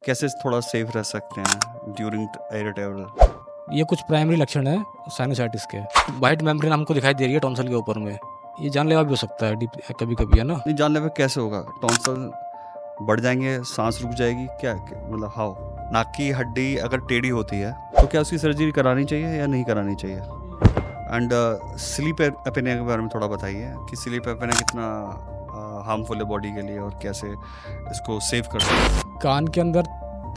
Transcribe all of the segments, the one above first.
कैसे थोड़ा सेफ रह सकते हैं ड्यूरिंग एयर ट्रैवल? ये कुछ प्राइमरी लक्षण है साइनसाइटिस के। वाइट मेम्ब्रेन हमको दिखाई दे रही है टॉन्सिल के ऊपर में। ये जानलेवा भी हो सकता है कभी कभी, है ना। नहीं जानने पे कैसे होगा? टॉन्सिल बढ़ जाएंगे, सांस रुक जाएगी क्या मतलब हाउ? नाक की हड्डी अगर टेढ़ी होती है तो क्या उसकी सर्जरी करानी चाहिए या नहीं करानी चाहिए? एंड स्लीप एपनिया के बारे में थोड़ा बताइए कि स्लीप एपनिया कितना हार्मफुल है बॉडी के लिए और कैसे इसको सेव कर सकते हैं। कान के अंदर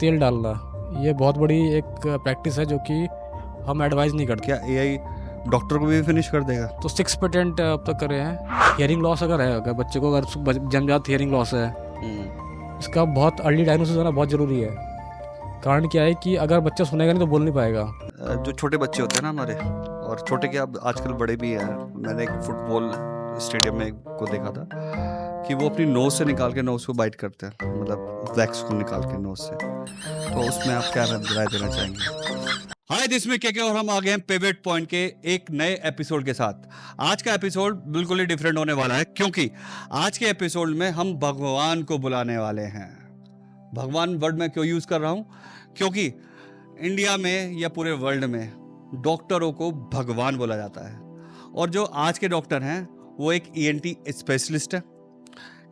तेल डालना ये बहुत बड़ी एक प्रैक्टिस है जो कि हम एडवाइज नहीं करते। क्या एआई डॉक्टर को भी फिनिश कर देगा? तो 6 पेटेंट अब तक करे हैं। हियरिंग लॉस अगर है, अगर बच्चे को अगर जन्मजात हियरिंग लॉस है, इसका बहुत अर्ली डायग्नोसिस होना बहुत ज़रूरी है। कारण क्या है कि अगर बच्चा सुनेगा नहीं तो बोल नहीं पाएगा। जो छोटे बच्चे होते हैं ना हमारे, और छोटे क्या अब आजकल बड़े भी हैं, मैंने एक फुटबॉल स्टेडियम में को देखा था कि वो अपनी नोज से निकाल के नोज को बाइट करते हैं, मतलब वैक्स को निकाल के नोज से। तो उसमें आप क्या राय देना चाहेंगे? हाय, दिस में क्या और हम आ गए हैं पिवट पॉइंट के एक नए एपिसोड के साथ। आज का एपिसोड बिल्कुल ही डिफरेंट होने वाला है, क्योंकि आज के एपिसोड में हम भगवान को बुलाने वाले हैं। भगवान वर्ड में क्यों यूज कर रहा हूं? क्योंकि इंडिया में या पूरे वर्ल्ड में डॉक्टरों को भगवान बोला जाता है। और जो आज के डॉक्टर हैं वो एक ईएनटी स्पेशलिस्ट है,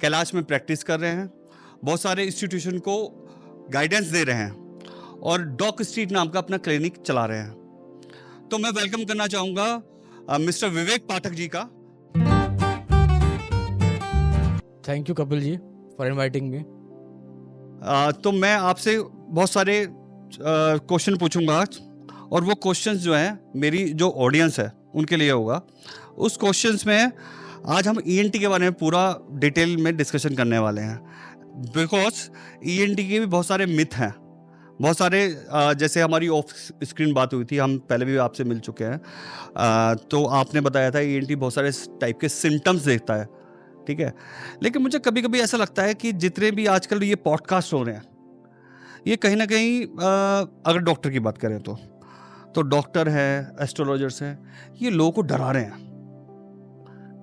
कैलाश में प्रैक्टिस कर रहे हैं, बहुत सारे इंस्टीट्यूशन को गाइडेंस दे रहे हैं और डॉक स्ट्रीट नाम का अपना क्लिनिक चला रहे हैं। तो मैं वेलकम करना चाहूंगा मिस्टर विवेक पाठक जी का। Thank you Kapil ji for inviting me. तो मैं आपसे बहुत सारे क्वेश्चन पूछूंगा आज, और वो क्वेश्चंस जो हैं मेरी जो ऑडियंस है उनके लिए होगा। उस क्वेश्चंस में आज हम ईएनटी के बारे में पूरा डिटेल में डिस्कशन करने वाले हैं, बिकॉज ईएनटी के भी बहुत सारे मिथ हैं, बहुत सारे जैसे हमारी ऑफ स्क्रीन बात हुई थी, हम पहले भी आपसे मिल चुके हैं, तो आपने बताया था ईएनटी बहुत सारे टाइप के सिम्टम्स देखता है, ठीक है। लेकिन मुझे कभी कभी ऐसा लगता है कि जितने भी आजकल ये पॉडकास्ट हो रहे हैं, ये कहीं ना कहीं अगर डॉक्टर की बात करें तो डॉक्टर है, एस्ट्रोलॉजर्स हैं, ये लोगों को डरा रहे हैं।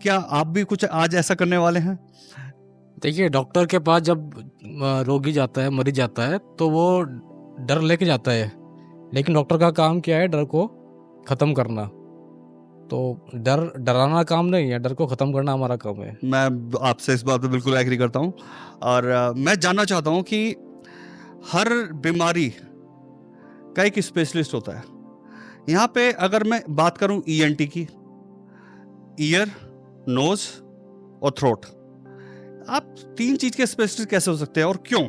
क्या आप भी कुछ आज ऐसा करने वाले हैं? देखिए, डॉक्टर के पास जब रोगी जाता है, मरीज जाता है, तो वो डर लेके जाता है, लेकिन डॉक्टर का काम क्या है? डर को ख़त्म करना। तो डराना काम नहीं है, डर को ख़त्म करना हमारा काम है। मैं आपसे इस बात पे बिल्कुल एग्री करता हूँ, और मैं जानना चाहता हूँ कि हर बीमारी का एक स्पेशलिस्ट होता है। यहाँ पे अगर मैं बात करूँ ईएनटी की, ईयर, नोज और थ्रोट, आप 3 चीज के स्पेशलिस्ट कैसे हो सकते हैं और क्यों?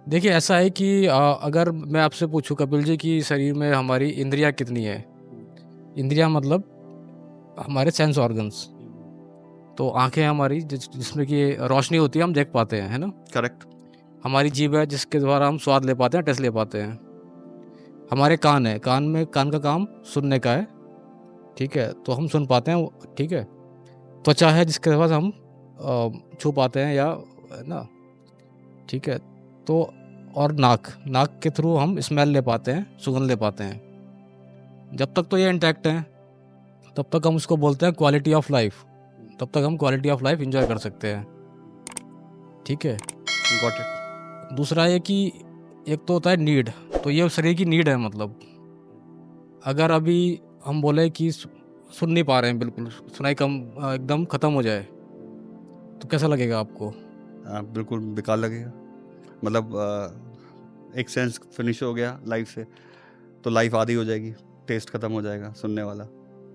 देखिए, ऐसा है कि अगर मैं आपसे पूछूं कपिल जी कि शरीर में हमारी इंद्रियां कितनी है। इंद्रियां मतलब हमारे सेंस ऑर्गन्स। तो आंखें हमारी जिसमें कि रोशनी होती है, हम देख पाते हैं, है ना। करेक्ट। हमारी जीभ है जिसके द्वारा हम स्वाद ले पाते हैं, टेस्ट ले पाते हैं। हमारे कान है, कान का काम सुनने का है, ठीक है, तो हम सुन पाते हैं, ठीक है। त्वचा है जिसके बाद हम छू पाते हैं, या ना, ठीक है। तो और नाक के थ्रू हम स्मेल ले पाते हैं, सुगंध ले पाते हैं। जब तक तो ये इंटैक्ट हैं तब तक हम उसको बोलते हैं क्वालिटी ऑफ लाइफ। तब तक हम क्वालिटी ऑफ लाइफ एंजॉय कर सकते हैं, ठीक है। Got it. दूसरा ये कि एक तो होता है नीड, तो ये शरीर की नीड है। मतलब अगर अभी हम बोले कि सुन नहीं पा रहे हैं, बिल्कुल सुनाई कम एकदम ख़त्म हो जाए, तो कैसा लगेगा आपको? बिल्कुल बेकार लगेगा। मतलब एक सेंस फिनिश हो गया लाइफ से, तो लाइफ आधी हो जाएगी, टेस्ट खत्म हो जाएगा सुनने वाला।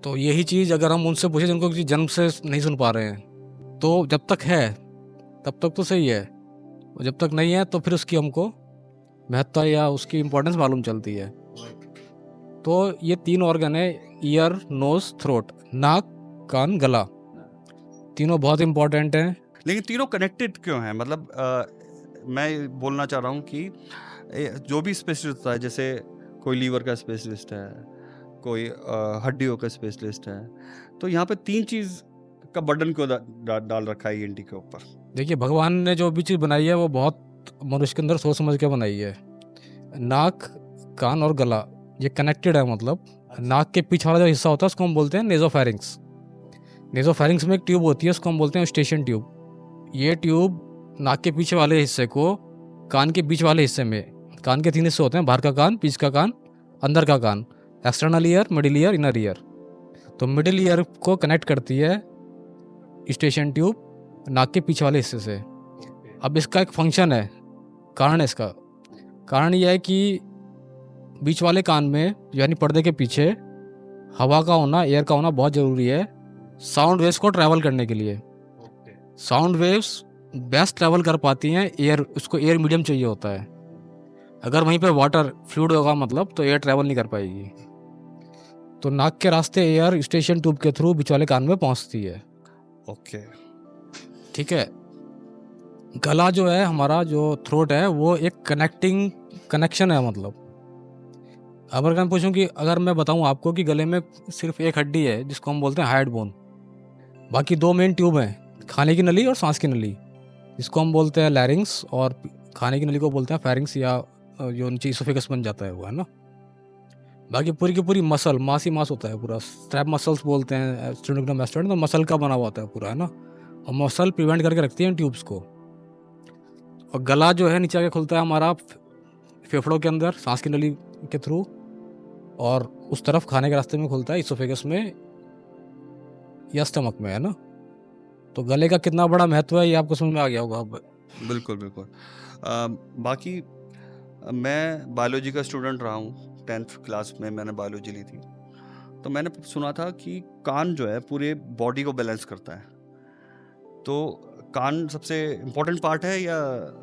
तो यही चीज़ अगर हम उनसे पूछे जिनको किसी जन्म से नहीं सुन पा रहे हैं, तो जब तक है तब तक तो सही है, और जब तक नहीं है तो फिर उसकी हमको महत्ता या उसकी इम्पोर्टेंस मालूम चलती है। तो ये 3 ऑर्गन है, ईयर, नोज, थ्रोट, नाक, कान, गला, तीनों बहुत इम्पोर्टेंट हैं। लेकिन तीनों कनेक्टेड क्यों हैं? मतलब मैं बोलना चाह रहा हूँ कि जो भी स्पेशलिस्ट होता है, जैसे कोई लीवर का स्पेशलिस्ट है, कोई हड्डियों का स्पेशलिस्ट है, तो यहाँ पे 3 चीज़ का बर्डन क्यों डाल रखा है ईएनटी के ऊपर? देखिए, भगवान ने जो भी चीज़ बनाई है वो बहुत मनुष्य के अंदर सोच समझ के बनाई है। नाक, कान और गला ये कनेक्टेड है। मतलब नाक के पीछे वाला जो हिस्सा होता है उसको हम बोलते हैं नेजोफेरिंक्स। नेजोफेरिंक्स में एक ट्यूब होती है, उसको हम बोलते हैं स्टेशन ट्यूब। ये ट्यूब नाक के पीछे वाले हिस्से को कान के बीच वाले हिस्से में, कान के 3 हिस्से होते हैं, बाहर का कान, बीच का कान, अंदर का कान, external ear, middle ear, inner ear. तो मिडिल ईयर को कनेक्ट करती है स्टेशन ट्यूब नाक के पीछे वाले हिस्से से। अब इसका एक फंक्शन है, कारण है इसका। कारण यह है कि बीच वाले कान में यानी पर्दे के पीछे हवा का होना, एयर का होना बहुत ज़रूरी है साउंड वेव्स को ट्रैवल करने के लिए। साउंड वेव्स बेस्ट ट्रैवल कर पाती हैं एयर, उसको एयर मीडियम चाहिए होता है। अगर वहीं पे वाटर फ्लूइड होगा मतलब तो एयर ट्रैवल नहीं कर पाएगी। तो नाक के रास्ते एयर स्टेशन ट्यूब के थ्रू बीच वाले कान में पहुंचती है। ओके, ठीक है। गला जो है हमारा, जो थ्रोट है, वो एक कनेक्शन है मतलब। अब अगर मैं पूछूं कि अगर मैं बताऊं आपको कि गले में सिर्फ एक हड्डी है जिसको हम बोलते हैं हार्ड बोन, बाकी 2 मेन ट्यूब हैं, खाने की नली और सांस की नली, जिसको हम बोलते हैं लैरिंग्स, और खाने की नली को बोलते हैं फेरिंग्स, या जो नीचे इसोफेगस बन जाता है वो, है ना। बाकी पूरी की पूरी मसल, मास ही मास होता है पूरा, स्ट्रैप मसल्स बोलते हैं, स्टेनोग्राम एस्टर्न, तो मसल का बना हुआ होता है पूरा, है ना। और मसल प्रिवेंट करके रखती है इन ट्यूब्स को। और गला जो है नीचे आके खुलता है हमारा फेफड़ों के अंदर सांस की नली के थ्रू, और उस तरफ खाने के रास्ते में खुलता है इसोफेगस में या स्टमक में, है ना। तो गले का कितना बड़ा महत्व है ये आपको समझ में आ गया होगा अब। बिल्कुल बिल्कुल। बाकी मैं बायोलॉजी का स्टूडेंट रहा हूँ, 10th क्लास में मैंने बायोलॉजी ली थी। तो मैंने सुना था कि कान जो है पूरे बॉडी को बैलेंस करता है। तो कान सबसे इम्पोर्टेंट पार्ट है, या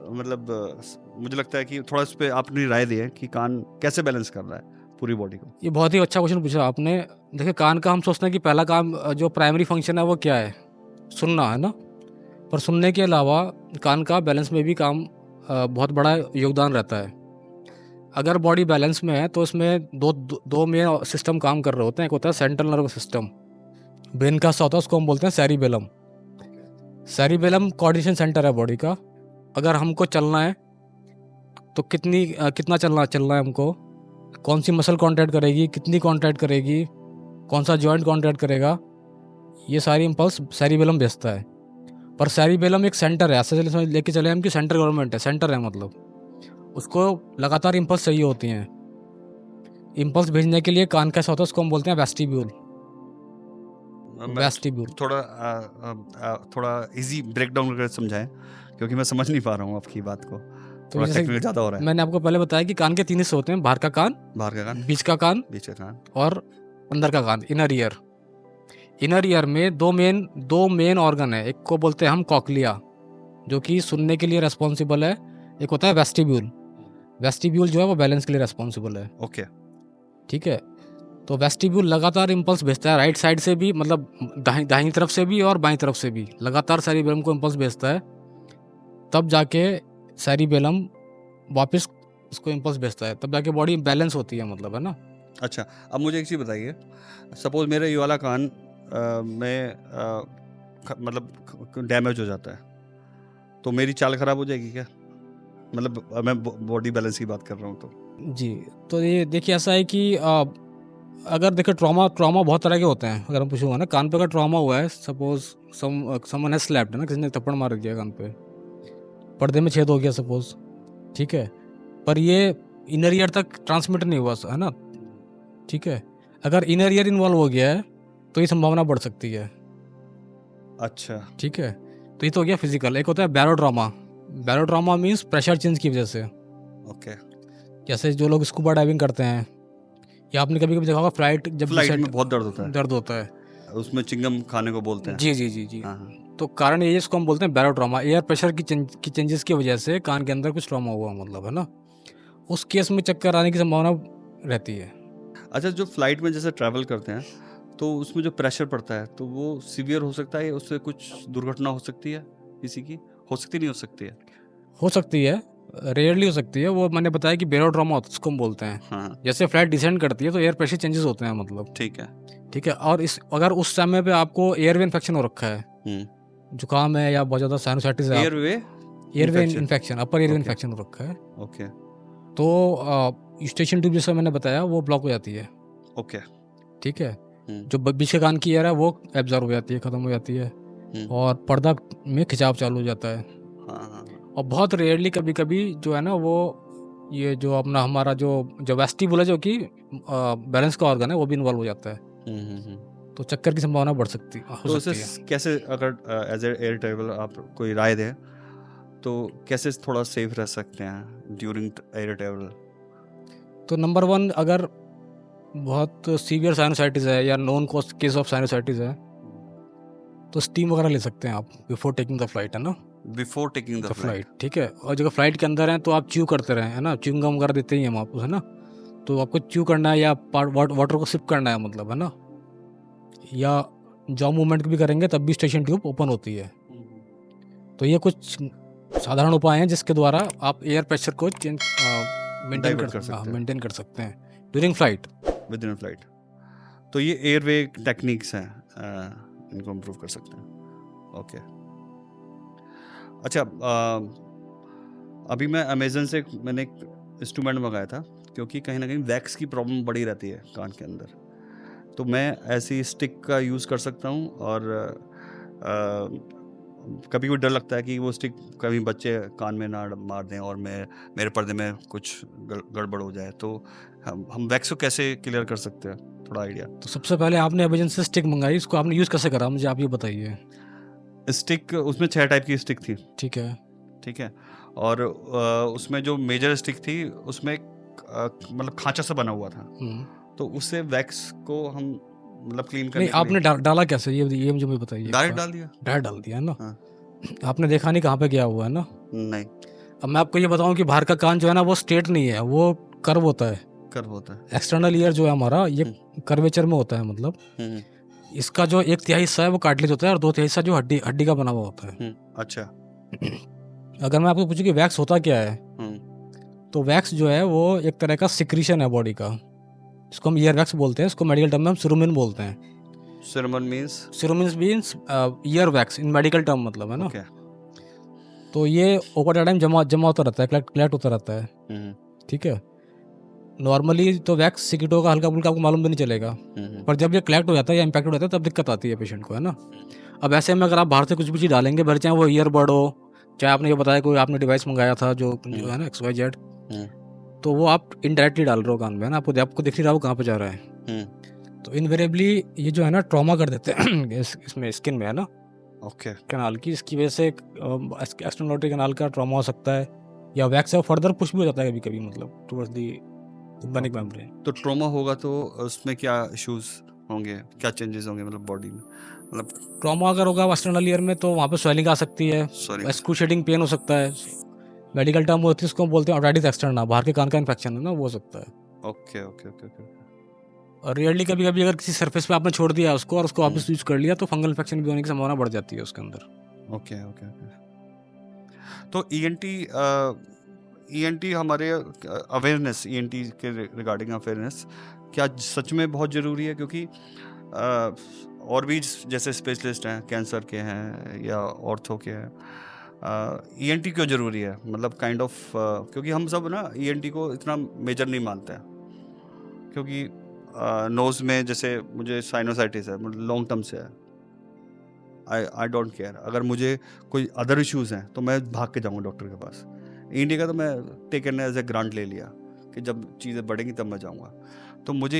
मतलब मुझे लगता है कि थोड़ा इस पर आप अपनी राय दें कि कान कैसे बैलेंस कर रहा है पूरी बॉडी को। ये बहुत ही अच्छा क्वेश्चन पूछा आपने। देखिए, कान का हम सोचते हैं कि पहला काम, जो प्राइमरी फंक्शन है वो क्या है, सुनना, है ना। पर सुनने के अलावा कान का बैलेंस में भी काम बहुत बड़ा योगदान रहता है। अगर बॉडी बैलेंस में है तो इसमें दो मेन सिस्टम काम कर रहे होते हैं। एक होता है सेंट्रल नर्वस सिस्टम, ब्रेन का हिस्सा होता है, उसको हम बोलते हैं सेरिबेलम। सेरिबेलम कोऑर्डिनेशन सेंटर है बॉडी का। अगर हमको चलना है तो कितना चलना है हमको, कौन सी मसल कॉन्ट्रैक्ट करेगी, कितनी कॉन्ट्रैक्ट करेगी, कौन सा जॉइंट कॉन्ट्रैक्ट करेगा, ये सारी इम्पल्स सेरिबेलम भेजता है। पर सेरिबेलम एक सेंटर है, ऐसे लेके चले हम कि सेंट्रल गवर्नमेंट है, सेंटर है मतलब, उसको लगातार इम्पल्स चाहिए होती हैं। इम्पल्स भेजने के लिए कान कैसा होता है, उसको हम बोलते हैं वेस्टिब्यूल। वेस्टिब्यूल थोड़ा इजी ब्रेक डाउन करके समझाएं, क्योंकि मैं समझ नहीं पा रहा हूँ आपकी बात को, तो थोड़ा जैसे टेक्निकल ज़्यादा हो रहा है। मैंने आपको पहले बताया कि कान के 3 हिस्से होते हैं, बाहर का कान, बाहर का कान, बीच का कान, और अंदर का कान, इनर ईयर। इनर ईयर में दो मेन ऑर्गन है। एक को बोलते हैं हम कॉकलिया, जो कि सुनने के लिए रेस्पॉन्सिबल है। एक होता है वेस्टिब्यूल। वेस्टिब्यूल जो है वो बैलेंस के लिए रेस्पॉन्सिबल है। ओके, ठीक है। तो वेस्टिब्यूल लगातार इम्पल्स भेजता है, राइट साइड से भी, मतलब दाहिनी तरफ से भी और बाईं तरफ से भी लगातार सेरिबेलम को इम्पल्स भेजता है। तब जाके सेरिबेलम वापस उसको इम्पल्स भेजता है, तब जाके बॉडी बैलेंस होती है, मतलब, है ना। अच्छा, अब मुझे एक चीज़ बताइए, सपोज मेरा ये वाला कान में मतलब डैमेज हो जाता है, तो मेरी चाल खराब हो जाएगी क्या? मतलब मैं बॉडी बैलेंस की बात कर रहा हूँ तो। जी, तो ये देखिए, ऐसा है कि अगर देखो, ट्रॉमा बहुत तरह के होते हैं। अगर हम पूछूंगा ना, कान पे अगर ट्रॉमा हुआ है, सपोज समवन हैज स्लैप्ड, है ना, किसी ने थप्पड़ मार दिया कान पे, पर्दे में छेद हो गया सपोज, ठीक है, पर ये इनर ईयर तक ट्रांसमिट नहीं हुआ, है ना, ठीक है। अगर इनर ईयर इन्वॉल्व हो गया है तो ये संभावना बढ़ सकती है। अच्छा, ठीक है। तो ये तो हो गया फिजिकल। एक होता है barotrauma. Barotrauma means pressure change की वजह से। ओके। जैसे जो लोग स्कूबा डाइविंग करते हैं, या आपने कभी कभी देखा होगा फ्लाइट में बहुत दर्द होता है, है, उसमें चिंगम खाने को बोलते हैं। जी जी जी जी। हाँ, हाँ। तो कारण ये है, इसको हम बोलते हैं बैरोट्रॉमा। एयर प्रेशर की चेंजेस की वजह से कान के अंदर कुछ ट्रॉमा हुआ, मतलब, है ना। उस केस में चक्कर आने की संभावना रहती है। अच्छा, जो फ्लाइट में जैसे ट्रैवल करते हैं तो उसमें जो प्रेशर पड़ता है तो वो सीवियर हो सकता है, उससे कुछ दुर्घटना हो सकती है किसी की? हो सकती, नहीं हो सकती है? हो सकती है, रेयरली हो सकती है। वो मैंने बताया कि बैरोट्रॉमा होता है, उसको हम बोलते हैं। हाँ, जैसे फ्लाइट डिसेंड करती है तो एयर प्रेशर चेंजेस होते हैं, मतलब, ठीक है। ठीक है। और अगर उस समय पे आपको एयरवे इन्फेक्शन हो रखा है, जुकाम है या बहुत ज़्यादा साइनोसाइटिस है, एयरवे इन्फेक्शन, अपर एयरवे इन्फेक्शन हो रखा है, ओके, तो स्टेशन ट्यूब जैसे मैंने बताया वो ब्लॉक हो जाती है। ओके, ठीक है। जो बीच के कान की एयर है वो एब्जॉर्ब हो जाती है, ख़त्म हो जाती है, और पर्दा में खिंचाव चालू हो जाता है। हाँ, और बहुत रेयरली कभी कभी जो है ना वो ये जो अपना हमारा जो जो वेस्टिबुल है जो कि बैलेंस का ऑर्गन है वो भी इन्वॉल्व हो जाता है, तो चक्कर की संभावना बढ़ सकती हो तो उसे सकती है। कैसे, अगर एज ए एयर ट्रेवलर आप कोई राय दें, तो कैसे थोड़ा सेफ रह सकते हैं ड्यूरिंग एयर ट्रेवल? तो नंबर वन, अगर बहुत सीवियर साइनोसाइटिस है या नॉन केस ऑफ साइनोसाइटिस है तो स्टीम वगैरह ले सकते हैं आप बिफोर टेकिंग द फ्लाइट, है ना, before taking the the flight? Flight, ठीक है। और जब फ्लाइट के अंदर हैं तो आप च्यू करते रहें, है ना, च्युइंगम वगैरह देते ही हम आपको, है ना, तो आपको च्यू करना है या वाटर को सिप करना है, मतलब, है ना, या जॉ मूवमेंट भी करेंगे तब भी स्टेशन ट्यूब ओपन होती है। तो ये कुछ साधारण उपाय हैं जिसके द्वारा आप एयर प्रेशर को डाइवर्ट कर सकते हैं मेंटेन कर सकते हैं during flight. With in flight. तो ये एयरवे टेक्निक्स हैं, इनको इम्प्रूव कर सकते हैं। ओके। अच्छा, अभी मैं अमेजन से मैंने एक इंस्ट्रूमेंट मंगाया था, क्योंकि कहीं ना कहीं वैक्स की प्रॉब्लम बड़ी रहती है कान के अंदर। तो मैं ऐसी स्टिक का यूज़ कर सकता हूँ, और कभी भी डर लगता है कि वो स्टिक कभी बच्चे कान में ना मार दें और मेरे पर्दे में कुछ गड़बड़ हो जाए। तो हम वैक्स को कैसे क्लियर कर सकते हैं, थोड़ा आइडिया? तो सबसे पहले आपने अमेजन से स्टिक मंगाई, इसको आपने यूज़ कैसे करा मुझे आप ये बताइए। स्टिक, उसमें 6 टाइप की स्टिक थी। ठीक है। ठीक है। और उसमें जो मेजर स्टिक थी उसमें मतलब खांचा सा बना हुआ था, तो उससे वैक्स को हम मतलब क्लीन नहीं, करने के आपने लिए डाला कैसे, ये मुझे बताइए। डायरेक्ट डाल दिया। डायरेक्ट डाल दिया, है ना। हाँ। आपने देखा नहीं कहाँ पे गया हुआ है ना। नहीं, अब मैं आपको ये बताऊं कि बाहर का कान जो है ना वो स्ट्रेट नहीं है, वो कर्व होता है। कर्व होता है। एक्सटर्नल ईयर जो है हमारा ये कर्वेचर में होता है, मतलब इसका जो 1/3 हिस्सा है वो कार्टिलेज होता है और 2/3 हिस्सा जो हड्डी हड्डी का बना हुआ होता है। अच्छा। अगर मैं आपको पूछूं कि वैक्स होता क्या है, तो वैक्स जो है वो एक तरह का सिक्रीशन है बॉडी का, इसको हम ईयर वैक्स बोलते हैं, इसको मेडिकल टर्म में हम सिरुमिन बोलते हैं। Cerumen means ear wax in medical term, मतलब, है ना। Okay. तो ये ओवर टाइम जमा जमा होता रहता है, कलेक्ट होता रहता है। ठीक है। नॉर्मली तो वैक्स सिकिटो का हल्का फुल्का आपको मालूम भी नहीं चलेगा, पर जब ये कलेक्ट हो जाता है या इम्पैक्ट हो जाता है तब दिक्कत आती है पेशेंट को, है ना। अब ऐसे में अगर आप बाहर से कुछ भी चीज़ डालेंगे, भले चाहे वो ईयरबड हो, चाहे आपने ये बताया कोई आपने डिवाइस मंगाया था जो है ना XYZ, तो वो आप इनडायरेक्टली डाल रहे हो कान में, है ना, आपको दिख नहीं रहा वो कहाँ पे जा रहा है। तो इनवेरेबली ये जो है ना ट्रॉमा कर देते हैं इसमें स्किन में, है ना, ओके। कैनाल की, इसकी वजह से एक्सटर्नल कैनाल का ट्रॉमा हो सकता है, या वैक्स फर्दर पुश भी हो जाता है कभी कभी, मतलब टुवर्ड्स दी टाइम्पेनिक मेम्ब्रेन। तो ट्रॉमा होगा तो उसमें क्या इश्यूज होंगे, क्या चेंजेस होंगे मतलब बॉडी में, मतलब? ट्रॉमा अगर होगा एक्सटर्नल ईयर में तो वहाँ पे स्वेलिंग आ सकती है, एक्सक्रूशिएटिंग पेन हो सकता है, मेडिकल टर्म होती है उसको हम बोलते हैं ऑटिटिस एक्सटर्ना, बाहर के कान का इन्फेक्शन है ना, वो हो सकता है। Okay okay okay okay. और रियरली कभी कभी अगर किसी सरफेस पे आपने छोड़ दिया उसको और उसको वापस यूज कर लिया तो फंगल इन्फेक्शन भी होने की संभावना बढ़ जाती है उसके अंदर। Okay okay okay. तो ईएनटी हमारे अवेयरनेस, ईएनटी के रिगार्डिंग अवेयरनेस क्या सच में बहुत ज़रूरी है? क्योंकि और भी जैसे स्पेशलिस्ट हैं, कैंसर के हैं या ऑर्थो के हैं, ईएनटी क्यों ज़रूरी है? मतलब काइंड ऑफ क्योंकि हम सब ना ईएनटी को इतना मेजर नहीं मानते हैं, क्योंकि नोज़ में जैसे मुझे साइनोसाइटिस है, लॉन्ग टर्म से है, आई डोंट केयर। अगर मुझे कोई अदर इश्यूज़ हैं तो मैं भाग के जाऊँगा डॉक्टर के पास। इंडिया का तो मैं टेकन एज ए ग्रांट ले लिया कि जब चीज़ें बढ़ेंगी तब मैं जाऊँगा। तो मुझे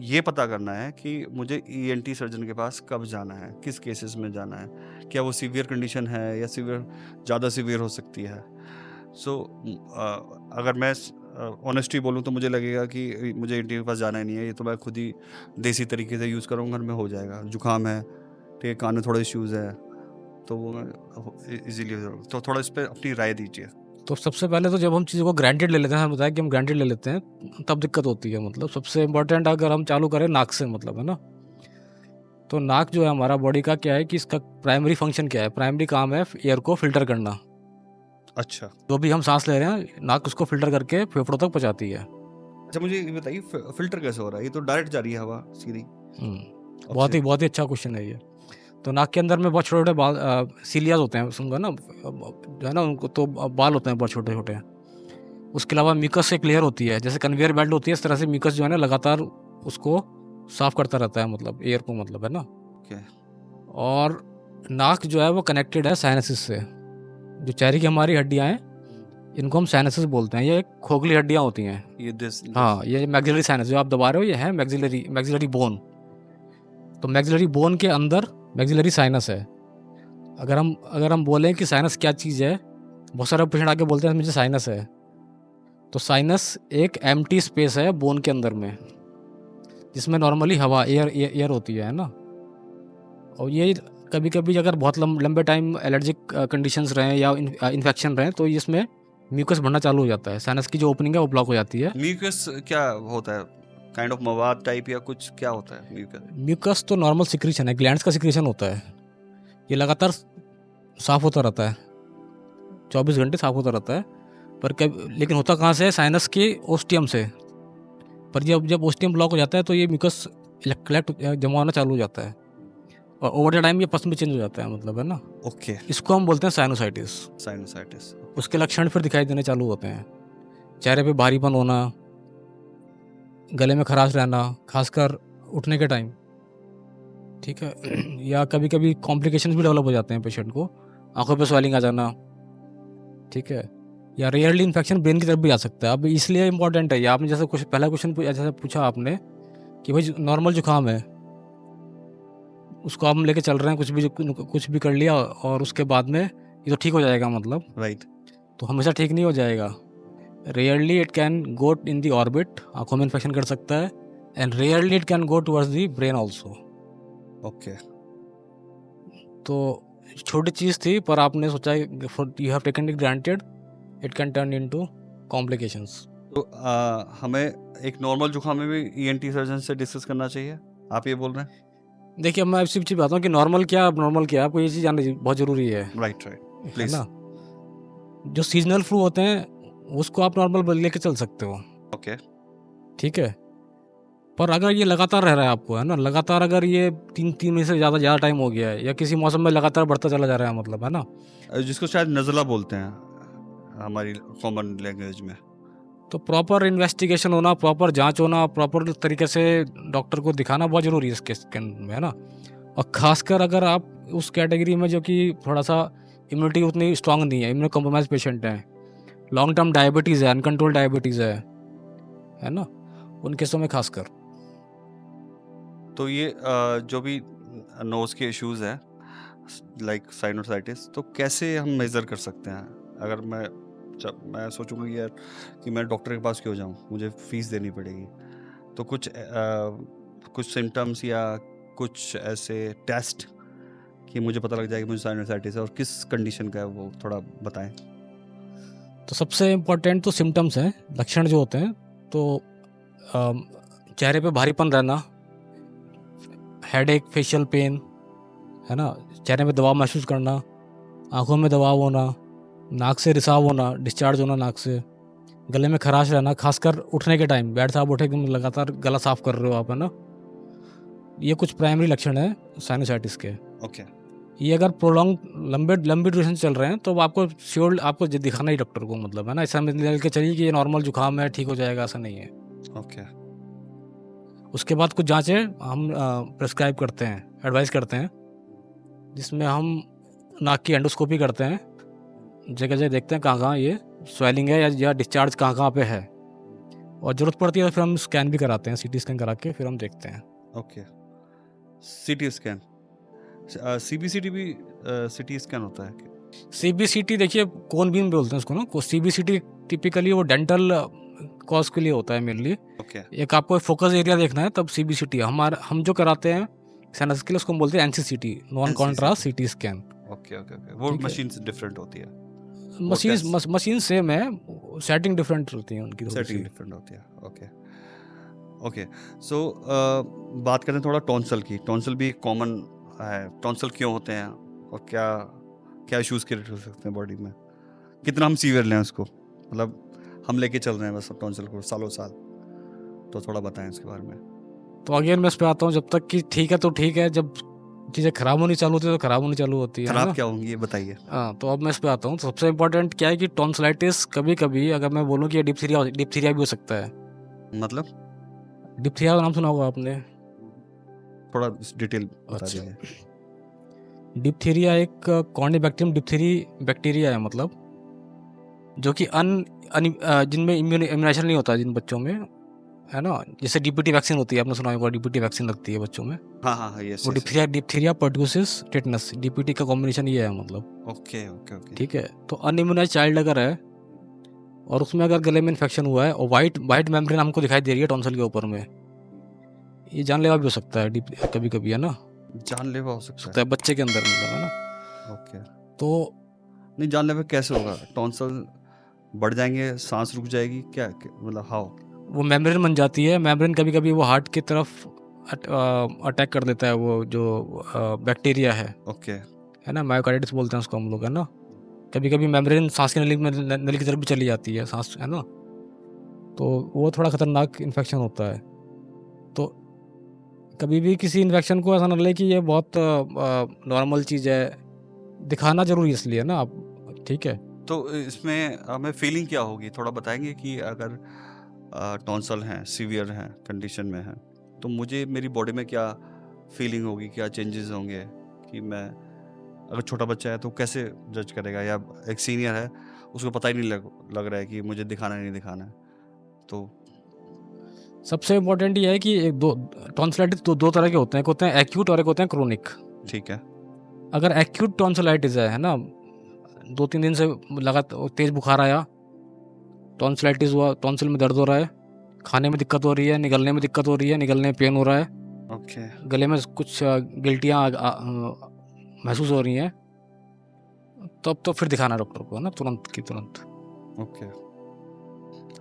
ये पता करना है कि मुझे ईएनटी सर्जन के पास कब जाना है, किस केसेस में जाना है, क्या वो सीवियर कंडीशन है या ज़्यादा सीवियर हो सकती है। सो अगर मैं ऑनेस्टली बोलूँ तो मुझे लगेगा कि मुझे ईएनटी के पास जाना ही नहीं है, ये तो मैं खुद ही देसी तरीके से यूज़ करूँगा, घर में हो जाएगा। जुकाम है, ठीक है, कान में थोड़े इश्यूज़ है, तो वो मैं इजीली, तो थोड़ा इस पर अपनी राय दीजिए। तो सबसे पहले तो जब हम चीज़ों को ग्रांटेड ले लेते हैं, हम बताया कि हम ग्रांटेड ले लेते हैं तब दिक्कत होती है। मतलब सबसे इम्पोर्टेंट अगर हम चालू करें नाक से, मतलब, है ना, तो नाक जो है हमारा बॉडी का क्या है कि इसका प्राइमरी फंक्शन क्या है, प्राइमरी काम है एयर को फिल्टर करना। अच्छा। जो भी हम सांस ले रहे हैं नाक उसको फिल्टर करके फेफड़ों तक पहुँचाती है। अच्छा, मुझे ये बताइए फिल्टर कैसे हो रहा है? ये तो डायरेक्ट जा रही है हवा सीधी। बहुत ही अच्छा क्वेश्चन है ये। तो नाक के अंदर में बहुत छोटे छोटे बाल सीलियाज होते हैं, सुनगा ना, जो है ना, उनको तो बाल होते हैं बहुत छोटे छोटे। उसके अलावा म्यूकस एक लेयर होती है, जैसे कन्वेयर बेल्ट होती है, इस तरह से म्यूकस जो है ना लगातार उसको साफ करता रहता है, मतलब एयर को, मतलब, है ना। Okay. और नाक जो है वो कनेक्टेड है साइनसिस से, जो चेहरे की हमारी हड्डियाँ हैं, इनको हम साइनसेस बोलते हैं। ये खोखली हड्डियाँ होती हैं। ये दिस हाँ, ये मैक्सिलरी साइनस जो आप दबा रहे हो, ये है मैक्सिलरी बोन। तो मैक्सिलरी बोन के अंदर मैक्सिलरी साइनस है। अगर हम बोलें कि साइनस क्या चीज़ है, बहुत सारे पेशेंट आके बोलते हैं मुझे साइनस है। तो साइनस एक एम्प्टी स्पेस है बोन के अंदर में, जिसमें नॉर्मली हवा एयर होती है ना। और ये कभी कभी अगर बहुत लंबे टाइम एलर्जिक कंडीशंस रहें या इन्फेक्शन रहें, तो इसमें म्यूकस बढ़ना चालू हो जाता है। साइनस की जो ओपनिंग है वो ब्लॉक हो जाती है। म्यूकस क्या होता है? काइंड ऑफ मवाद टाइप या कुछ क्या होता है म्यूकस? म्यूकस तो नॉर्मल सिक्रीशन है, ग्लैंड्स का सिक्रीशन होता है। ये लगातार साफ होता रहता है, 24 घंटे साफ होता रहता है। लेकिन होता कहाँ से है? साइनस के ओस्टियम से। पर जब ओस्टियम ब्लॉक हो जाता है तो ये म्यूकस कलेक्ट जमा होना चालू हो जाता है, और ओवर द टाइम ये पस में चेंज हो जाता है, मतलब है ना। ओके, इसको हम बोलते हैं साइनोसाइटिस। साइनसाइटिस। उसके लक्षण फिर दिखाई देने चालू होते हैं। चेहरे पे भारीपन होना, गले में खराश रहना, खासकर उठने के टाइम, ठीक है। या कभी कभी कॉम्प्लिकेशंस भी डेवलप हो जाते हैं पेशेंट को, आंखों पे स्वेलिंग आ जाना, ठीक है। या रेयरली इन्फेक्शन ब्रेन की तरफ भी आ सकता है। अब इसलिए इंपॉर्टेंट है, या आपने जैसे कुछ पहला क्वेश्चन जैसे पूछा आपने कि भाई नॉर्मल जुकाम है, उसको आप लेके चल रहे हैं, कुछ भी कर लिया और उसके बाद में ये तो ठीक हो जाएगा, मतलब राइट। तो हमेशा ठीक नहीं हो जाएगा। Rarely it can go in the orbit, आंखों में इन्फेक्शन कर सकता है, and rarely it can go towards the brain also. Okay, तो छोटी चीज़ थी, पर आपने सोचा you have taken it granted, it can turn into complications. तो हमें एक नॉर्मल जुकाम में भी ईएनटी सर्जन से डिस्कस करना चाहिए, आप ये बोल रहे हैं? देखिए, मैं सिर्फ चीज़ बताता हूँ कि नॉर्मल क्या आपको ये चीज़ जानना बहुत ज़रूरी है। राइट, है प्लीज। ना। जो सीजनल फ्लू होते हैं उसको आप नॉर्मल लेके चल सकते हो, ओके, ठीक है। पर अगर ये लगातार रह रहा है आपको, है ना, लगातार अगर ये तीन महीने से ज़्यादा टाइम हो गया है, या किसी मौसम में लगातार बढ़ता चला जा रहा है, मतलब है ना, जिसको शायद नज़ला बोलते हैं हमारी कॉमन लैंग्वेज में, तो प्रॉपर इन्वेस्टिगेशन होना, प्रॉपर जांच होना, प्रॉपर तरीके से डॉक्टर को दिखाना बहुत ज़रूरी है इस केस में, है ना। और ख़ासकर अगर आप उस कैटेगरी में जो कि थोड़ा सा इम्यूनिटी उतनी स्ट्रांग नहीं है, इम्यूनो कॉम्प्रोमाइज पेशेंट हैं, लॉन्ग टर्म डायबिटीज़ है, अनकंट्रोल डायबिटीज़ है ना, उन केसों में खासकर। तो ये जो भी नोज़ के इश्यूज हैं लाइक साइनोसाइटिस, तो कैसे हम मेज़र कर सकते हैं? अगर मैं सोचूंगा यार कि मैं डॉक्टर के पास क्यों जाऊं, मुझे फीस देनी पड़ेगी, तो कुछ सिम्टम्स या कुछ ऐसे टेस्ट कि मुझे पता लग जाए कि मुझे साइनोसाइटिस है और किस कंडीशन का है, वो थोड़ा बताएं। तो सबसे इम्पोर्टेंट तो सिम्टम्स हैं, लक्षण जो होते हैं। तो चेहरे पे भारीपन रहना, हेडेक, फेशियल पेन, है ना, चेहरे में दबाव महसूस करना, आंखों में दबाव होना, नाक से रिसाव होना, डिस्चार्ज होना नाक से, गले में खराश रहना, खासकर उठने के टाइम, बेड से आप उठे एकदम लगातार गला साफ कर रहे हो आप, है ना। ये कुछ प्राइमरी लक्षण है साइनोसाइटिस के। ओके, ये अगर प्रोलॉन्ग लंबी ड्यूरेशन चल रहे हैं तो आपको दिखाना ही डॉक्टर को, मतलब है ना। ऐसा मिल के चलिए कि ये नॉर्मल जुकाम है, ठीक हो जाएगा, ऐसा नहीं है। ओके। उसके बाद कुछ जांचें हम प्रेस्क्राइब करते हैं, एडवाइस करते हैं, जिसमें हम नाक की एंडोस्कोपी करते हैं, जगह जगह देखते हैं कहाँ ये स्वेलिंग है या डिस्चार्ज कहाँ पे है, और ज़रूरत पड़ती है तो फिर हम स्कैन भी कराते हैं, सीटी स्कैन करा के फिर हम देखते हैं। ओके, सीटी स्कैन, सीबीसीटी भी सीटी स्कैन होता है? सीबीसीटी देखिए कोन बीम बोलते हैं उसको ना। सीबीसीटी टिपिकली वो डेंटल कॉज के लिए होता है मेनली। ओके, एक आपको फोकस एरिया देखना है तब सीबीसीटी। हम जो कराते हैं साइनस के लिए उसको हम बोलते हैं NCCT, non contrast CT scan. Okay, okay, okay. वो मशीन डिफरेंट होती है? मशीन सेम है, सेटिंग डिफरेंट होती है उनकी, सेटिंग डिफरेंट होती है। Okay, okay. सो बात करें थोड़ा टॉन्सल की। टॉन्सल भी कॉमन है। टॉन्सल क्यों होते हैं और क्या क्या इश्यूज क्रिएट हो सकते हैं बॉडी में? कितना हम सीवियर लें उसको, मतलब हम लेके चल रहे हैं बस टॉन्सल को सालों साल, तो थोड़ा बताएं इसके बारे में। तो अगेन मैं इस पे आता हूँ, जब तक कि ठीक है तो ठीक है, जब चीज़ें खराब होनी चालू होती है तो खराब होनी चालू होती है। खराब क्या होंगी ये बताइए। हाँ, तो अब मैं इस पे आता हूँ। तो सबसे इम्पोर्टेंट क्या है कि टॉन्सिलाइटिस कभी कभी, अगर मैं बोलूँ कि ये डिप्थीरिया भी हो सकता है। मतलब डिप्थीरिया का नाम सुना होगा आपने? थोड़ा डिटेल बता अच्छा। दीजिए। डिप्थीरिया एक कॉर्निबैक्टीरियम डिप्थीरी बैक्टीरिया है, मतलब जो कि जिनमें इम्यूनाइजेशन नहीं होता जिन बच्चों में, है ना, जैसे डीपीटी वैक्सीन होती है, आपने सुना होगा, डीपीटी वैक्सीन लगती है बच्चों में। हाँ हाँ हाँ, यस वो yes yes. Diphtheria pertussis tetanus, DPT का कॉम्बिनेशन ये है, मतलब। Okay okay okay. ठीक है, तो अनइम्यूनाइज चाइल्ड अगर है और उसमें अगर गले में इन्फेक्शन हुआ है और वाइट मेम्ब्रेन हमको दिखाई दे रही है टॉन्सिल के ऊपर में, ये जानलेवा भी हो सकता है कभी कभी, है ना, जानलेवा हो सकता सकता है। है बच्चे के अंदर, मतलब, है ना। ओके। तो नहीं, जानलेवा कैसे होगा? टॉन्सल बढ़ जाएंगे, सांस रुक जाएगी क्या, मतलब हाउ? वो मेम्ब्रेन बन जाती है, मेम्ब्रेन कभी कभी वो हार्ट की तरफ अटैक कर देता है, वो जो बैक्टीरिया ओके। है ना, मायोकार्डिटिस बोलते हैं उसको हम लोग, है ना। कभी कभी मेम्ब्रेन सांस की नली की तरफ भी चली जाती है सांस, है ना, तो वो थोड़ा खतरनाक इन्फेक्शन होता है। तो कभी भी किसी इन्फेक्शन को ऐसा न ले कि ये बहुत नॉर्मल चीज़ है, दिखाना जरूरी है इसलिए ना आप, ठीक है। तो इसमें हमें फीलिंग क्या होगी, थोड़ा बताएंगे कि अगर टॉन्सल हैं, सीवियर हैं, कंडीशन में हैं, तो मुझे मेरी बॉडी में क्या फीलिंग होगी, क्या चेंजेस होंगे? कि मैं, अगर छोटा बच्चा है तो कैसे जज करेगा, या एक सीनियर है उसको पता ही नहीं लग रहा है कि मुझे दिखाना है नहीं दिखाना है, तो सबसे इम्पोर्टेंट ये है कि एक दो टॉन्सिलाइटिस दो तरह के होते हैं, एक होते हैं एक्यूट और एक होते हैं क्रोनिक। ठीक है। अगर एक्यूट टॉन्सिलाइटिस है ना, 2-3 दिन से लगातार तेज बुखार आया, टॉन्सिलाइटिस हुआ, टॉन्सिल में दर्द हो रहा है, खाने में दिक्कत हो रही है, निगलने में दिक्कत हो रही है, निगलने में पेन हो रहा है, ओके। गले में कुछ गिल्टियाँ महसूस हो रही हैं, तब तो फिर दिखाना डॉक्टर को, है ना, तुरंत की तुरंत। ओके।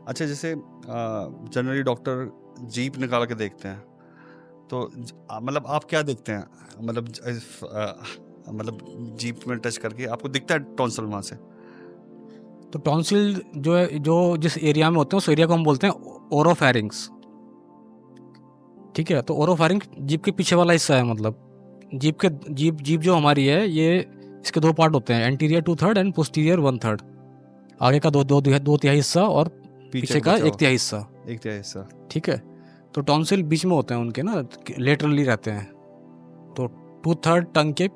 अच्छा, जैसे जनरली डॉक्टर जीप निकाल के देखते हैं, तो मतलब आप क्या देखते हैं? मतलब मतलब जीप में टच करके आपको दिखता है टॉन्सल वहाँ से? तो टॉन्सिल जो है, जो जिस एरिया में होते हैं उस एरिया को हम बोलते हैं ओरोफैरिंग्स। ठीक है, तो ओरोफैरिंग्स जीभ के पीछे वाला हिस्सा है, मतलब जीभ जो हमारी है, ये इसके 2 पार्ट होते हैं, एंटीरियर 2/3 एंड पोस्टीरियर 1/3। आगे का दो तिहाई हिस्सा और पीछे का बचा 1 तिहाई हिस्सा। एक तिहाई हिस्सा। ठीक है, तो टॉन्सिल बीच में होते हैं उनके ना, लेटरली रहते हैं, तो 2/3 टंग के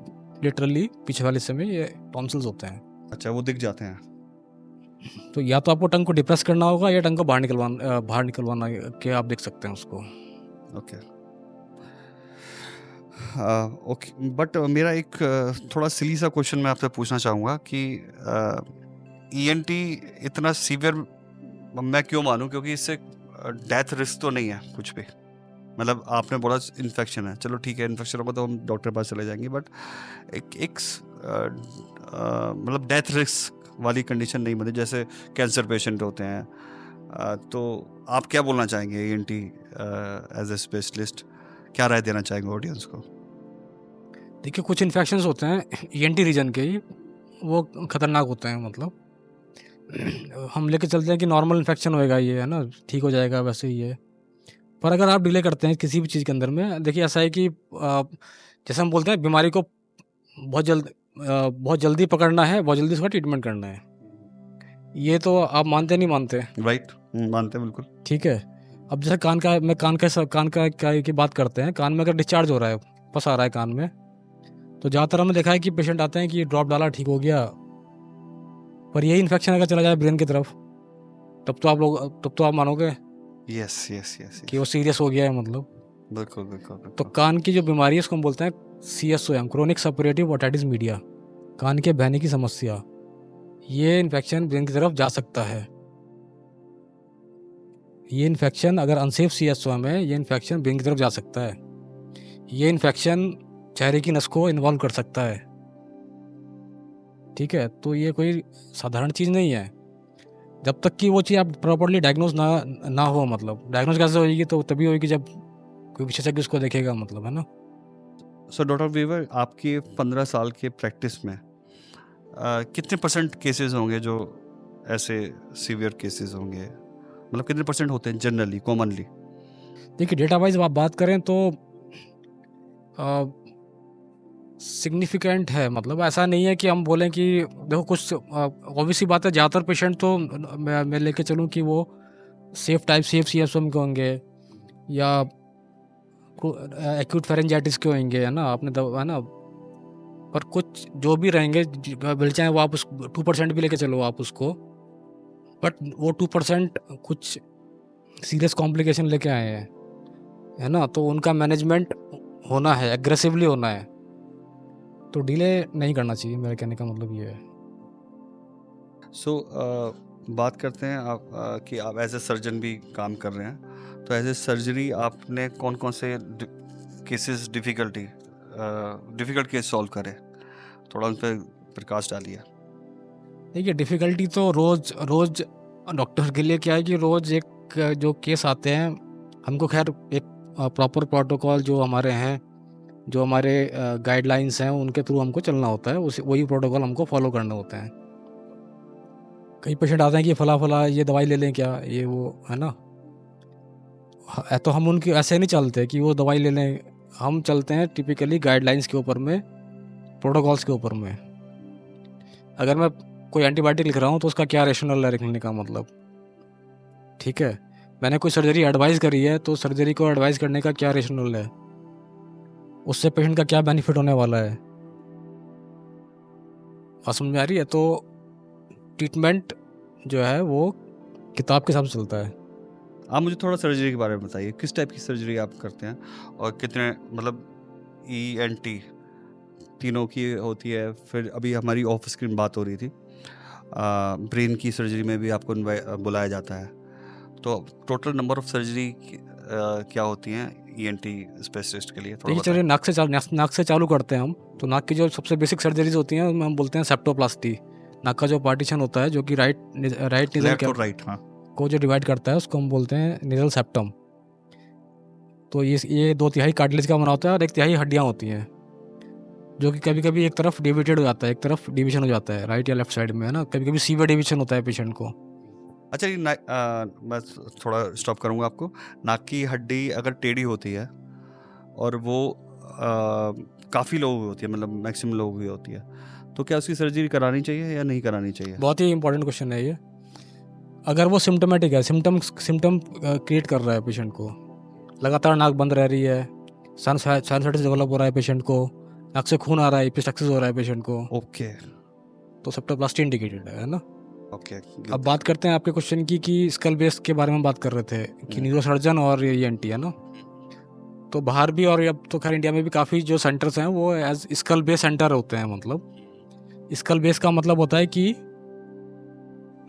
लेटरली पीछे वाले हिस्से में ये टॉन्सिल्स होते हैं। अच्छा, वो दिख जाते हैं। तो या तो आपको टंग को डिप्रेस करना होगा या टंग को बाहर निकलवाना के आप देख सकते हैं उसको। ओके। ओके, बट मेरा एक थोड़ा सिली सा क्वेश्चन मैं आपसे पूछना चाहूँगा कि ईएनटी इतना सीवियर मैं क्यों मानूं? क्योंकि इससे डेथ रिस्क तो नहीं है कुछ भी। मतलब आपने बोला इन्फेक्शन है, चलो ठीक है, इन्फेक्शन होगा तो हम डॉक्टर के पास चले जाएंगे, बट एक मतलब डेथ रिस्क वाली कंडीशन नहीं बनी जैसे कैंसर पेशेंट होते हैं। तो आप क्या बोलना चाहेंगे ईएनटी एज ए स्पेशलिस्ट, क्या राय देना चाहेंगे ऑडियंस को? देखिए, कुछ इन्फेक्शंस होते हैं ईएनटी रीजन के ही, वो खतरनाक होते हैं, मतलब हम लेके चलते हैं कि नॉर्मल इन्फेक्शन होएगा ये, है ना, ठीक हो जाएगा वैसे ही है। पर अगर आप डिले करते हैं किसी भी चीज़ के अंदर में, देखिए ऐसा है कि जैसे हम बोलते हैं बीमारी को बहुत जल्दी पकड़ना है, बहुत जल्दी उसका ट्रीटमेंट करना है, ये तो आप मानते नहीं मानते? राइट, मानते हैं बिल्कुल। ठीक है, अब जैसे कान का की बात करते हैं, कान में अगर डिस्चार्ज हो रहा है, पस आ रहा है कान में, तो ज़्यादातर हमने देखा है कि पेशेंट आते हैं कि ड्रॉप डाला ठीक हो गया, पर यही इन्फेक्शन अगर चला जाए ब्रेन की तरफ, तब तो आप मानोगे यस यस यस कि वो सीरियस हो गया है, मतलब। बिल्कुल बिल्कुल तो बिल्कुल। कान की जो बीमारी है उसको हम बोलते हैं CSOM, chronic suppurative otitis media, कान के बहने की समस्या। ये इन्फेक्शन ब्रेन की तरफ जा सकता है। ये इन्फेक्शन अगर अनसेफ CSOM है, ये इन्फेक्शन ब्रेन की तरफ जा सकता है। ये इन्फेक्शन चेहरे की नस को इन्वॉल्व कर सकता है। ठीक है, तो ये कोई साधारण चीज़ नहीं है, जब तक कि वो चीज़ आप प्रॉपर्ली डायग्नोज ना हो, मतलब डायग्नोज कैसे होगी, तो तभी होगी जब कोई विशेषज्ञ उसको देखेगा, मतलब, है ना। सो डॉक्टर वीवर, आपकी 15 साल के प्रैक्टिस में कितने परसेंट केसेस होंगे जो ऐसे सीवियर केसेस होंगे? मतलब कितने परसेंट होते हैं जनरली, कॉमनली? देखिए, डेटा वाइज आप बात करें तो सिग्निफिकेंट है, मतलब ऐसा नहीं है कि हम बोलें कि देखो, कुछ ऑब्वियसली बात है, ज़्यादातर पेशेंट तो मैं लेके चलूँ कि वो सेफ CSOM के होंगे या एक्यूट फेरेंजाइटिस के होंगे, है ना, आपने है ना, पर कुछ जो भी रहेंगे मिल जाए वो आप उस 2% भी लेके चलो आप उसको, बट वो 2% कुछ सीरियस कॉम्प्लिकेशन लेके आए हैं, है ना, तो उनका मैनेजमेंट होना है, एग्रेसिवली होना है, तो डिले नहीं करना चाहिए, मेरे कहने का मतलब ये है। सो बात करते हैं आप कि आप एज ए सर्जन भी काम कर रहे हैं, तो एज ए सर्जरी आपने कौन कौन से केसेस डिफ़िकल्ट केस सॉल्व करे, थोड़ा उन पर प्रकाश डालिए। देखिए डिफ़िकल्टी तो रोज़ रोज़ डॉक्टर के लिए क्या है कि रोज़ एक जो केस आते हैं, हमको खैर एक प्रॉपर प्रोटोकॉल जो हमारे हैं, जो हमारे गाइडलाइंस हैं, उनके थ्रू हमको चलना होता है, उसी वही प्रोटोकॉल हमको फॉलो करने होते हैं। कई पेशेंट आते हैं कि फला फला ये दवाई ले लें क्या, ये वो, है ना, तो हम उनकी ऐसे नहीं चलते कि वो दवाई ले लें, हम चलते हैं टिपिकली गाइडलाइंस के ऊपर में, प्रोटोकॉल्स के ऊपर में। अगर मैं कोई एंटीबायोटिक लिख रहा हूँ तो उसका क्या रेशनल है लिखने का मतलब, ठीक है, मैंने कोई सर्जरी एडवाइस करी है तो सर्जरी को एडवाइस करने का क्या रेशनल है, उससे पेशेंट का क्या बेनिफिट होने वाला है, और समझ में आ रही है। तो ट्रीटमेंट जो है वो किताब के हिसाब से चलता है। आप मुझे थोड़ा सर्जरी के बारे में बताइए, किस टाइप की सर्जरी आप करते हैं और कितने, मतलब ENT तीनों की होती है, फिर अभी हमारी ऑफ स्क्रीन बात हो रही थी, ब्रेन की सर्जरी में भी आपको बुलाया जाता है, तो टोटल नंबर ऑफ सर्जरी क्या होती हैं ENT स्पेशलिस्ट के लिए, थोड़ा देखिए बताएं। चलिए नाक से चालू करते हैं हम। तो नाक की जो सबसे बेसिक सर्जरीज होती हैं उनमें हम बोलते हैं सेप्टोप्लास्टी। नाक का जो पार्टीशन होता है जो कि राइट निजल लेफ्ट और राइट, हाँ। को जो डिवाइड करता है उसको हम बोलते हैं निजल सेप्टम। तो ये 2/3 कार्टिलेज का बना होता है और 1/3 हड्डियाँ होती हैं, जो कि कभी कभी एक तरफ डिविटेड हो जाता है, एक तरफ डिवीजन हो जाता है राइट या लेफ्ट साइड में, है ना, कभी कभी सीवियर डिवीजन होता है पेशेंट को। अच्छा, ये मैं थोड़ा स्टॉप करूँगा आपको। नाक की हड्डी अगर टेढ़ी होती है और वो काफ़ी लोगों की होती है, मतलब मैक्सिमम लोगों की होती है, तो क्या उसकी सर्जरी करानी चाहिए या नहीं करानी चाहिए? बहुत ही इंपॉर्टेंट क्वेश्चन है ये। अगर वो सिम्टोमेटिक है, सिम्टम क्रिएट कर रहा है पेशेंट को, लगातार नाक बंद रह रही है, साइनसाइटिस डेवलप हो रहा है पेशेंट को, नाक से खून आ रहा है, एपिस्टैक्सिस हो रहा है पेशेंट को, ओके तो सेप्टोप्लास्टी इंडिकेटेड है ना। ओके। अब बात करते हैं आपके क्वेश्चन की कि स्कल बेस के बारे में बात कर रहे थे कि न्यूरोसर्जन और ENT, है ना। तो बाहर भी और अब तो खैर इंडिया में भी काफ़ी जो सेंटर्स हैं वो एज स्कल बेस सेंटर होते हैं। मतलब स्कल बेस का मतलब होता है कि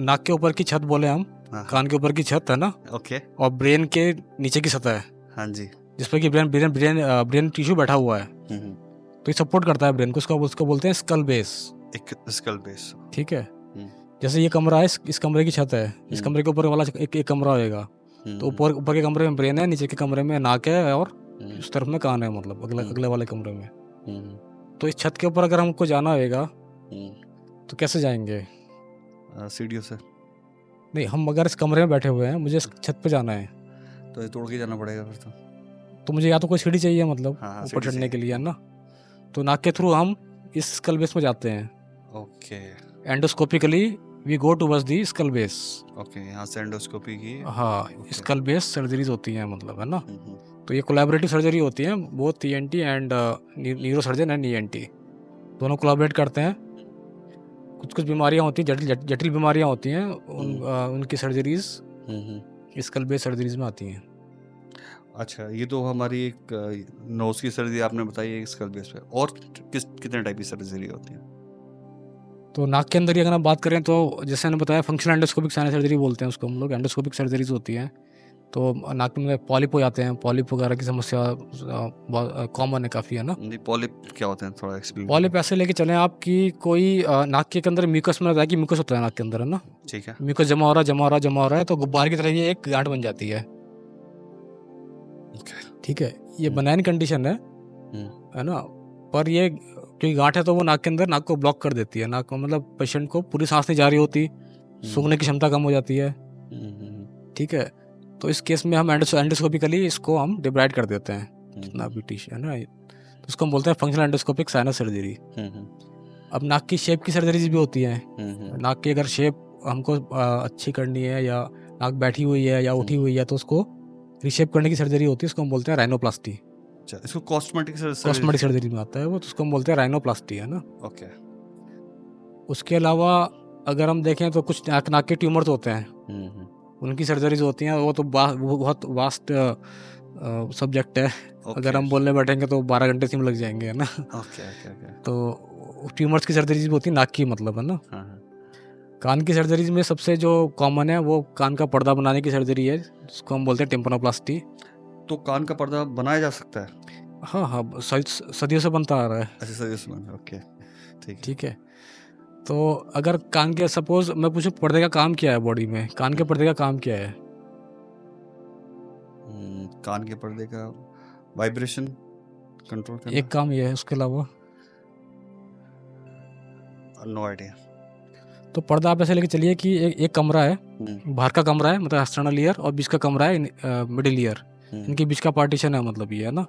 नाक के ऊपर की छत बोले हम, कान के ऊपर की छत, है ना, ओके। और ब्रेन के नीचे की सतह है, हाँ जी। जिस पर कि ब्रेन टिश्यू बैठा हुआ है, तो ये सपोर्ट करता है ब्रेन को, उसको बोलते हैं स्कल बेस। एक स्कल बेस, ठीक है, जैसे ये कमरा है, इस कमरे की छत है, इस कमरे के ऊपर वाला एक कमरा होएगा, तो ऊपर के कमरे में ब्रेन है, नीचे के कमरे में नाक है, और उस तरफ में कान है, मतलब अगले वाले कमरे में। तो इस छत के ऊपर अगर हमको जाना होएगा तो कैसे जाएंगे? सीढ़ियों से नहीं, हम अगर इस कमरे में बैठे हुए हैं, मुझे इस छत पे जाना है, तो ये तोड़ के जाना पड़ेगा फिर तो मुझे या तो कोई सीढ़ी चाहिए, मतलब हाँ, ऊपर सीढ़ी चढ़ने चाहिए। के लिए, है ना। तो नाक के थ्रू हम इस स्कल बेस में जाते हैं, okay endoscopically we go towards the skull base. Okay, यहाँ से एंडोस्कोपी की। हाँ, स्कल बेस सर्जरीज होती हैं, मतलब, है ना। तो ये कोलैबोरेटिव सर्जरी होती है, both ENT and neuro surgeon and ENT दोनों कोलैबोरेट करते हैं। कुछ बीमारियां होती हैं, जटिल बीमारियां होती हैं, उनकी सर्जरीज स्कल बेस सर्जरीज में आती हैं। अच्छा, ये तो हमारी एक नोज की सर्जरी आपने बताई है स्कल बेस पे, और कितने टाइप की सर्जरी होती है? तो नाक के अंदर की अगर हम बात करें तो जैसे मैंने बताया फंक्शनल एंडोस्कोपिक साइनस सर्जरी बोलते हैं उसको हम लोग, एंडोस्कोपिक सर्जरीज होती हैं। तो नाक में पॉलिप हो जाते हैं, पॉलिप वगैरह की समस्या बहुत कॉमन है काफ़ी, है ना। पॉलिप क्या होते हैं, थोड़ा एक्सप्लेन पॉलिप ऐसे लेके चलें आप कि कोई नाक के अंदर म्यूकस में रहता है, कि म्यूकस होता है नाक के अंदर, है ना। ठीक है। म्यूकस जमा हो रहा है तो गुब्बारे की तरह ये एक गांठ बन जाती है। ठीक है, ये बनाइन कंडीशन है ना। पर ये क्योंकि गांठ है तो वो नाक के अंदर नाक को ब्लॉक कर देती है, नाक को, मतलब पेशेंट को पूरी सांस नहीं जा रही होती, सूंघने की क्षमता कम हो जाती है। ठीक है, तो इस केस में हम एंडोस्कोपिकली इसको हम डिब्राइड कर देते हैं, जितना भी टिश्यू है ना, तो उसको हम बोलते हैं फंक्शनल एंडोस्कोपिक साइनस सर्जरी। अब नाक की शेप की सर्जरीज भी होती हैं। नाक की अगर शेप हमको अच्छी करनी है, या नाक बैठी हुई है या उठी हुई है, तो उसको रिशेप करने की सर्जरी होती है, उसको हम बोलते हैं राइनोप्लास्टी। अच्छा, इसको कॉस्मेटिक कॉस्मेटिक सर्जरी में आता है वो, तो उसको हम बोलते हैं राइनोप्लास्टी, है ना। ओके। उसके अलावा अगर हम देखें तो कुछ नाक के ट्यूमर्स होते हैं, उनकी सर्जरीज होती हैं, वो तो वो बहुत वास्ट सब्जेक्ट है। अगर हम बोलने बैठेंगे तो 12 घंटे से लग जाएंगे, है ना। Okay okay okay. तो ट्यूमर्स की सर्जरीज भी होती है नाक की, मतलब, है ना। हाँ हाँ। कान की सर्जरीज में सबसे जो कॉमन है वो कान का पर्दा बनाने की सर्जरी है, जिसको हम बोलते हैं टिम्पैनोप्लास्टी। तो कान का पर्दा बनाया जा सकता है? हाँ हाँ, सदियों से बनता आ रहा है। अच्छा सर, इसमें ओके, ठीक है। ठीक है। तो अगर कान के, सपोज मैं पूछूं पर्दे का काम क्या है बॉडी में, कान के पर्दे का काम क्या है? कान के पर्दे का वाइब्रेशन कंट्रोल करना। एक काम ये है, उसके अलावा नो आइडिया। तो पर्दा आप ऐसे लेके चलिए कि एक कमरा है, बाहर का कमरा है, मतलब एक्सटर्नल ईयर, और बीच का कमरा है मिडिल ईयर, इनके बीच का पार्टीशन है, मतलब ये, है ना।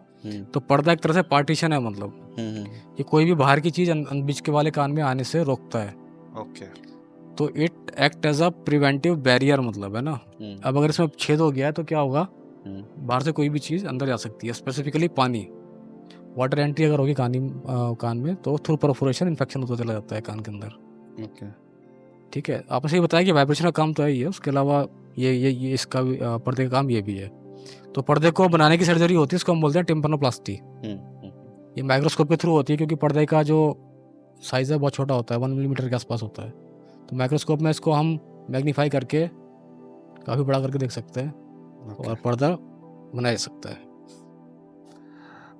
तो पर्दा एक तरह से पार्टीशन है, मतलब ये कोई भी बाहर की चीज बीच के वाले कान में आने से रोकता है। ओके। तो it act as a preventive barrier, मतलब, है ना। अब अगर इसमें छेद हो गया है तो क्या होगा, बाहर से कोई भी चीज अंदर जा सकती है, स्पेसिफिकली पानी, वाटर एंट्री अगर होगी कान में तो थ्रू परफोरेशन इन्फेक्शन होता चला जाता है कान के अंदर। ओके। ठीक है, आपने सही बताया कि वाइब्रेशन का काम तो है ही है, उसके अलावा ये इसका भी, पर्दे का काम ये भी है। तो पर्दे को बनाने की सर्जरी होती है, इसको हम बोलते हैं टिम्पैनोप्लास्टी। ये माइक्रोस्कोप के थ्रू होती है, क्योंकि पर्दे का जो साइज़ है बहुत छोटा होता है, 1 मिलीमीटर के आसपास होता है। तो माइक्रोस्कोप में इसको हम मैग्नीफाई करके काफ़ी बड़ा करके देख सकते हैं, और पर्दा बनाया जा सकता है।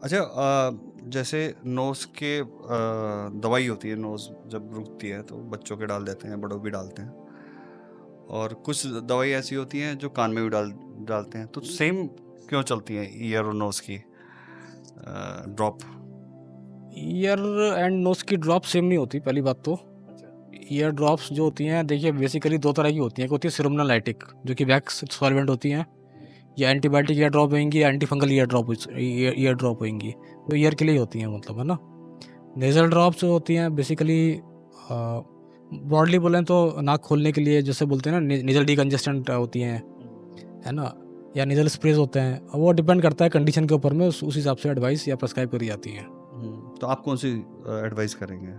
अच्छा, जैसे नोज के दवाई होती है, नोज जब रुकती है तो बच्चों के डाल देते हैं, बड़ों भी डालते हैं, और कुछ दवाई ऐसी होती हैं जो कान में भी डालते हैं। तो सेम क्यों चलती हैं ईयर और नोज की ड्रॉप? ईयर एंड नोज की ड्रॉप सेम नहीं होती, पहली बात तो। ईयर ड्रॉप्स जो होती हैं, देखिए बेसिकली 2 तरह की होती हैं। एक होती है सिरोमोनालाइटिक, जो कि वैक्स सॉल्वेंट होती हैं, या एंटीबायोटिक ईयर ड्रॉप होंगी, या एंटी फंगल ईयर ड्रॉप होंगी, तो ईयर के लिए होती हैं, मतलब, है ना। नेजल ड्रॉप्स जो होती हैं बेसिकली, ब्रॉडली बोलें तो नाक खोलने के लिए, जैसे बोलते हैं ना, नेजल डीकंजेस्टेंट होती हैं, है ना, या नेजल स्प्रेज होते हैं। वो डिपेंड करता है कंडीशन के ऊपर में, उस हिसाब से एडवाइस या प्रेस्क्राइब करी जाती हैं। तो आप कौन सी एडवाइस करेंगे?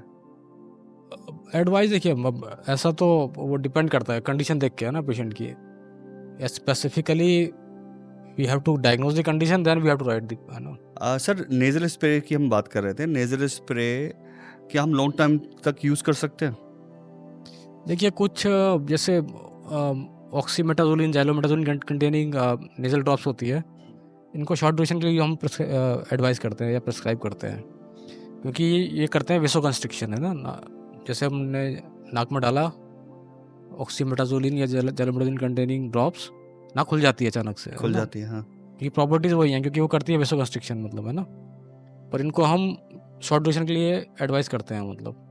एडवाइस देखिए, ऐसा तो वो डिपेंड करता है कंडीशन देख के, है ना, पेशेंट की। Specifically we have to diagnose the condition, then we have to write the, है ना। सर, नेजल स्प्रे की हम बात कर रहे थे। नेजल स्प्रे क्या हम लॉन्ग टाइम तक यूज़ कर सकते हैं? देखिए कुछ जैसे ऑक्सीमेटाजोलिन, जाइलोमेटाजोलिन कंटेनिंग नेजल ड्रॉप्स होती है, इनको शॉर्ट ड्यूरेशन के लिए हम एडवाइस करते हैं या प्रेस्क्राइब करते हैं, क्योंकि ये करते हैं वेसो कंस्ट्रिक्शन, है ना। जैसे हमने नाक में डाला ऑक्सीमेटाजोलिन या जाइलोमेटाजोलिन कंटेनिंग ड्रॉप्स, नाक खुल जाती है अचानक से, खुल जाती है, हाँ। ये प्रॉपर्टीज वही हैं, क्योंकि वो करती है वेसो कंस्ट्रिक्शन, मतलब, है ना। पर इनको हम शॉर्ट ड्यूरेशन के लिए एडवाइस करते हैं, मतलब।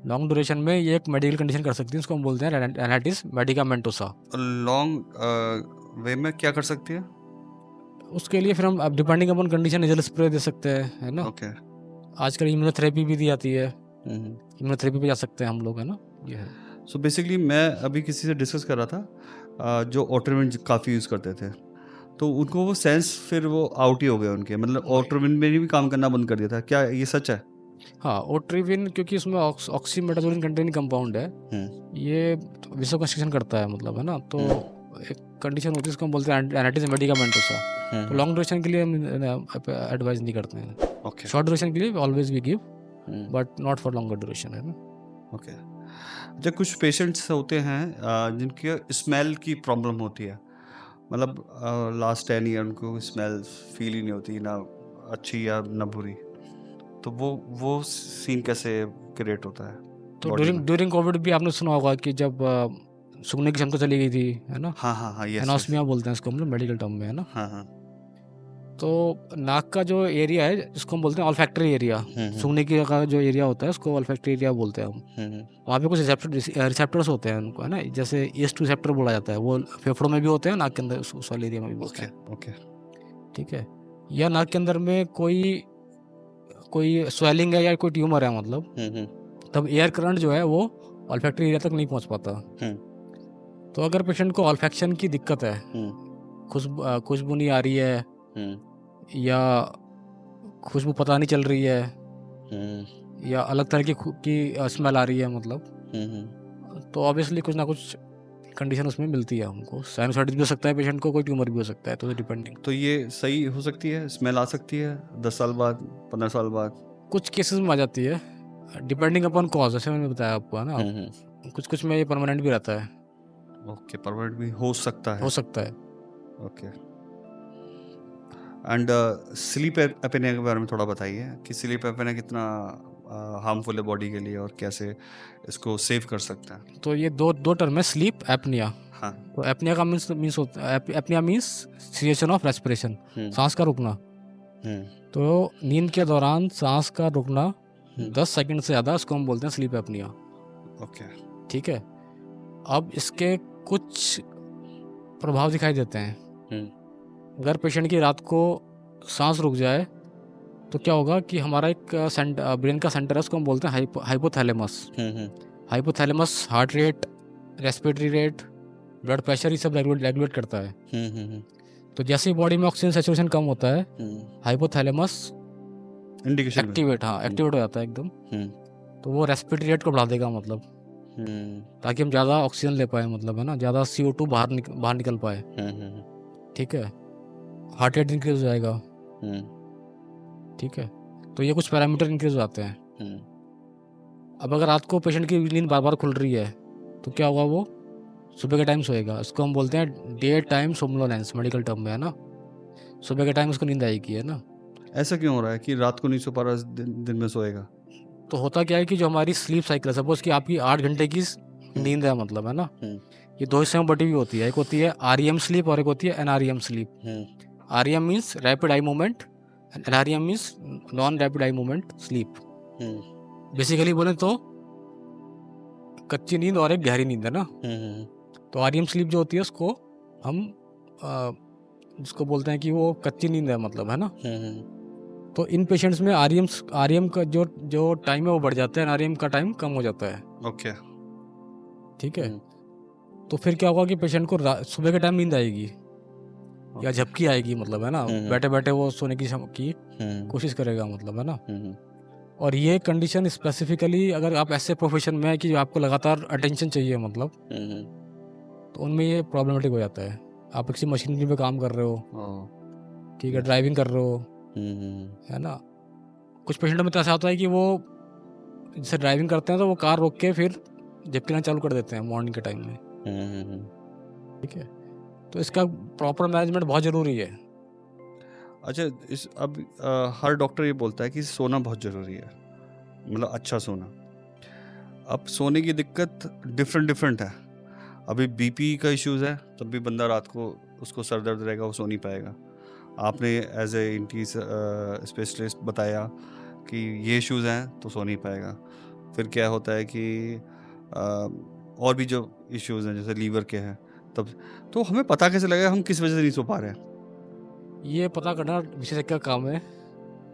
लॉन्ग ड्यूरेशन में ये एक मेडिकल कंडीशन कर सकती है, उसको हम बोलते हैं रेनाइटिस मेडिकामेंटोसा। लॉन्ग वे में क्या कर सकती है? उसके लिए फिर हम, अब depending upon condition, nasal spray दे सकते हैं, है ना। ओके। आजकल इम्यूनोथेरेपी भी दी जाती है, इम्यूनोथेरेपी पे जा सकते हैं हम लोग, है ना। ये है। सो बेसिकली मैं अभी किसी से डिस्कस कर रहा था, जो ऑटोमिन काफ़ी यूज़ करते थे, तो उनको वो सेंस फिर वो आउट ही हो गए उनके, मतलब ऑटोमिन में भी काम करना बंद कर दिया था। क्या ये सच है? हाँ, ओट्रिविन, क्योंकि उसमें ऑक्सीमेटाजोलिन कंटेनिंग कंपाउंड है, ये विसो कंस्ट्रिक्शन करता है, मतलब, है ना। तो एक कंडीशन होती है, उसको हम बोलते हैं रेनाइटिस मेडिकामेंटोसा। तो लॉन्ग ड्यूरेशन के लिए हम एडवाइस नहीं करते हैं। ओके। शॉर्ट ड्यूरेशन के लिए always we give, but not for longer duration, है ना। ओके। अच्छा, कुछ पेशेंट्स होते हैं जिनके स्मेल की प्रॉब्लम होती है, मतलब लास्ट 10 ईयर उनको स्मेल फील ही नहीं होती, ना अच्छी या ना बुरी। तो वो सीन कैसे क्रिएट होता है? तो ड्यूरिंग कोविड भी आपने सुना होगा कि जब सूंघने की क्षमता चली गई थी, है ना। हाँ हाँ हाँ, यस। एनोस्मिया बोलते हैं इसको हम लोग मेडिकल टर्म में, है ना। हाँ हाँ। तो नाक का जो एरिया है, जिसको हम बोलते हैं ऑल्फैक्टरी एरिया, सूंघने की का जो एरिया होता है उसको ऑल्फैक्टरी एरिया बोलते हैं हम। वहाँ पे कुछ रिसेप्टर्स होते हैं उनको, है ना, जैसे ईस्ट रिसेप्टर बोला जाता है, वो फेफड़ों में भी होते हैं, नाक के अंदर उस वाले एरिया में भी होते हैं। ओके। ठीक है। या नाक के अंदर में कोई स्वेलिंग है या कोई ट्यूमर है, मतलब, तब एयर करंट जो है वो ऑल्फैक्टरी एरिया तक नहीं पहुंच पाता। तो अगर पेशेंट को ऑल्फैक्शन की दिक्कत है, खुशबू नहीं आ रही है, या खुशबू पता नहीं चल रही है हम्म या अलग तरह की स्मेल आ रही है मतलब, तो ऑब्वियसली कुछ ना कुछ कंडीशन उसमें मिलती है हमको। साइनसाइटिस भी हो सकता है पेशेंट को, कोई ट्यूमर भी हो सकता है, तो डिपेंडिंग। तो ये सही हो सकती है, स्मेल आ सकती है 10 साल बाद, 15 साल बाद? कुछ केसेस में आ जाती है, डिपेंडिंग अपॉन कॉज, जैसे मैंने बताया आपको है ना। कुछ कुछ में ये परमानेंट भी रहता है, ओके, परमानेंट भी हो सकता है। हो सकता है। ओके। एंड स्लीप एपनिया के बारे में थोड़ा बताइए कि स्लीप एपनिया कितना हार्मफुल है बॉडी के लिए और कैसे इसको सेव कर सकते हैं। तो ये दो दो टर्म है, स्लीप एपनिया। हाँ। तो एपनिया का मीन्स होता है, apnoea means cessation of respiration, सांस का रुकना। तो नींद के दौरान सांस का रुकना 10 सेकंड से ज़्यादा, इसको हम बोलते हैं स्लीप एपनिया। ओके। ठीक है। अब इसके कुछ प्रभाव दिखाई देते हैं। अगर पेशेंट की रात को सांस रुक जाए तो क्या होगा कि हमारा एक ब्रेन का सेंटर है, उसको हम बोलते हैं hypothalamus. Hypothalamus heart rate, respiratory rate, blood pressure, ये सब रेगुलेट करता है। तो जैसे ही बॉडी में ऑक्सीजन सैचुरेशन कम होता है, हाइपोथैलेमस इंडिकेशन एक्टिवेट हो जाता है एकदम। तो वो रेस्पिरेटरी रेट को बढ़ा देगा मतलब, ताकि हम ज़्यादा ऑक्सीजन ले पाए, मतलब है ना, ज़्यादा CO2 बाहर निकल पाए। ठीक है। हार्ट रेट इंक्रीज हो जाएगा। ठीक है। तो ये कुछ पैरामीटर इंक्रीज हो जाते हैं। अब अगर रात को पेशेंट की नींद बार बार खुल रही है तो क्या होगा, वो सुबह के टाइम सोएगा। इसको हम बोलते हैं day time somnolence, medical term में है ना। सुबह के टाइम उसको नींद आएगी, है ना। ऐसा क्यों हो रहा है कि रात को नहीं सो पा रहा, दिन में सोएगा? तो होता क्या है कि जो हमारी स्लीप साइकिल है, सपोज कि आपकी 8 घंटे की नींद है मतलब, है ना, ये दो हिस्सों में बटी हुई होती है। एक होती है REM स्लीप और एक होती है NREM sleep. REM means rapid eye movement, NREM means non rapid eye movement sleep. Basically बोले तो कच्ची नींद और एक गहरी नींद, है ना। तो REM स्लीप जो होती है उसको हम जिसको बोलते हैं कि वो कच्ची नींद है मतलब, है ना। तो इन पेशेंट्स में REM का जो टाइम है वो बढ़ जाता है, NREM का टाइम कम हो जाता है। ओके। ठीक है। तो फिर क्या होगा कि पेशेंट को सुबह के टाइम नींद आएगी या झपकी आएगी मतलब, है ना। बैठे बैठे वो सोने की कोशिश करेगा मतलब, है ना। और ये कंडीशन स्पेसिफिकली अगर आप ऐसे प्रोफेशन में है कि आपको लगातार अटेंशन चाहिए मतलब, तो उनमें ये प्रॉब्लमेटिक हो जाता है। आप किसी मशीनरी पे काम कर रहे हो, ठीक है, ड्राइविंग कर रहे हो, है ना। कुछ पेशेंटों में तो ऐसा होता है कि वो जैसे ड्राइविंग करते हैं तो वो कार रोक के फिर झपकी लेना चालू कर देते हैं मॉर्निंग के टाइम में। ठीक है। तो इसका प्रॉपर मैनेजमेंट बहुत ज़रूरी है। अच्छा, अब हर डॉक्टर ये बोलता है कि सोना बहुत ज़रूरी है, मतलब अच्छा सोना। अब सोने की दिक्कत डिफरेंट है। अभी BP का इश्यूज़ है, तब भी बंदा रात को उसको सर दर्द रहेगा, वो सो नहीं पाएगा। आपने एज ए इंटी स्पेशलिस्ट बताया कि ये इश्यूज़ हैं तो सो नहीं पाएगा। फिर क्या होता है कि और भी जो इश्यूज़ हैं जैसे लीवर के हैं, तब तो हमें पता कैसे लगेगा हम किस वजह से नहीं सो पा रहे हैं? ये पता करना विशेषज्ञ का काम है।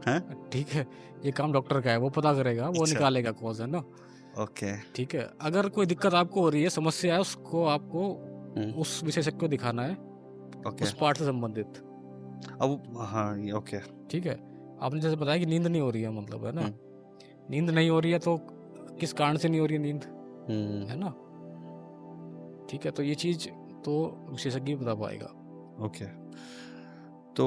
हैं? ठीक है। ये काम डॉक्टर का है, वो पता करेगा, वो अच्छा। निकालेगा कॉज, है ना। ओके। ठीक है। अगर कोई दिक्कत आपको हो रही है, समस्या है, उसको आपको उस विशेषज्ञ को दिखाना है, ओके। उस पार्ट से संबंधित। अब हाँ, ओके। ठीक है। आपने जैसे बताया कि नींद नहीं हो रही है मतलब, है ना। नींद नहीं हो रही है तो किस कारण से नहीं हो रही है नींद, है ना। ठीक है। तो ये चीज तो विशेषज्ञ बता पाएगा। ओके। तो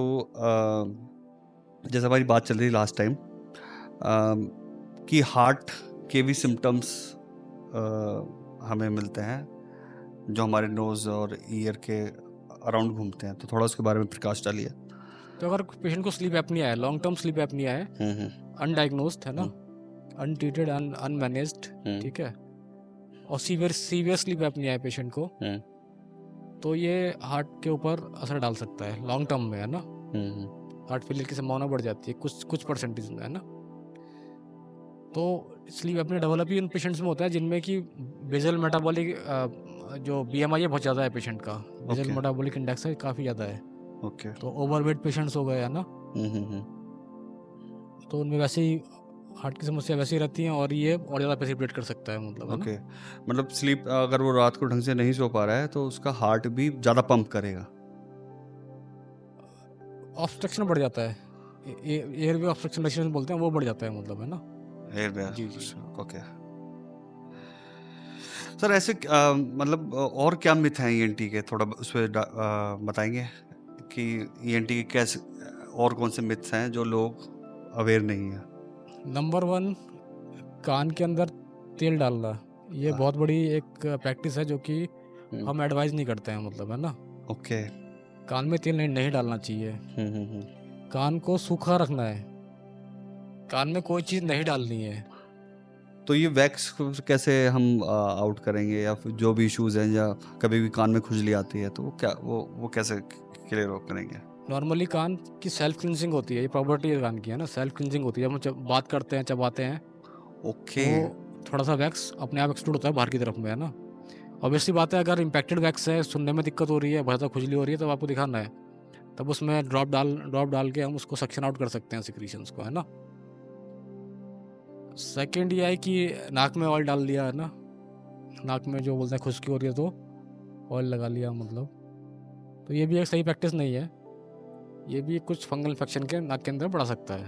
जैसे हमारी बात चल रही लास्ट टाइम कि हार्ट के भी सिम्टम्स हमें मिलते हैं जो हमारे नोज़ और ईयर के अराउंड घूमते हैं, तो थोड़ा उसके बारे में प्रकाश डालिए। तो अगर पेशेंट को स्लीप एपनिया है, लॉन्ग टर्म स्लीप एपनिया है, अनडायग्नोस्ड, है ना, अनट्रीटेड, अनमैनेज्ड, ठीक है, और सीवियर स्लीप एपनिया है पेशेंट को, तो ये हार्ट के ऊपर असर डाल सकता है लॉन्ग टर्म में, है ना। हार्ट फेलियर की संभावना बढ़ जाती है कुछ परसेंटेज में, है ना। तो स्लीप एपनिया डेवलप ही उन पेशेंट्स में होता है जिनमें कि बेसल मेटाबॉलिक जो BMI है बहुत ज़्यादा है पेशेंट का, बेसल मेटाबॉलिक इंडेक्स है काफ़ी ज़्यादा है। ओके। तो ओवरवेट पेशेंट्स हो गए, है ना। तो उनमें वैसे ही हार्ट की समस्या वैसे ही रहती है और ये और ज़्यादा प्रेसिपिटेट कर सकता है मतलब, है ना। ओके। मतलब स्लीप अगर वो रात को ढंग से नहीं सो पा रहा है तो उसका हार्ट भी ज़्यादा पंप करेगा, ऑब्स्ट्रक्शन बढ़ जाता है, एयरवे ऑब्स्ट्रक्शन रेजिस्टेंस बोलते हैं, वो बढ़ जाता है मतलब, है ना। एयर जी जी। Okay sir. ऐसे मतलब और क्या मिथ हैं ईएनटी के, थोड़ा उस पर बताएंगे कि ईएनटी के कैसे और कौन से मिथ्स हैं जो लोग अवेयर नहीं है। नंबर 1, कान के अंदर तेल डालना, ये बहुत बड़ी एक प्रैक्टिस है जो कि हम एडवाइस नहीं करते हैं मतलब, है ना। ओके। कान में तेल नहीं डालना चाहिए। कान को सूखा रखना है, कान में कोई चीज़ नहीं डालनी है। तो ये वैक्स कैसे हम आउट करेंगे, या फिर जो भी इश्यूज हैं, या कभी भी कान में खुजली आती है तो वो क्या वो कैसे क्लियर करेंगे? नॉर्मली कान की सेल्फ क्लिनजिंग होती है, ये प्रॉपर्टी है कान की, है ना। सेल्फ क्लिनजिंग होती है, हम जब बात करते हैं, चबाते हैं, ओके। तो थोड़ा सा वैक्स अपने आप एक्सट्रूड होता है बाहर की तरफ में, है ना। ऑब्वियसली बात है, अगर इम्पैक्टेड वैक्स है, सुनने में दिक्कत हो रही है, बहुत ज़्यादा खुजली हो रही है, तब आपको दिखाना है, तब उसमें ड्रॉप डाल के हम उसको सक्शन आउट कर सकते हैं सिक्रीशंस को, है ना। सेकेंड ये है कि नाक में ऑयल डाल दिया, है ना। नाक में जो बोलते हैं खुश्की हो रही है तो ऑयल लगा लिया मतलब, तो ये भी एक सही प्रैक्टिस नहीं है। ये भी कुछ फंगल इन्फेक्शन के नाक के अंदर बढ़ा सकता है।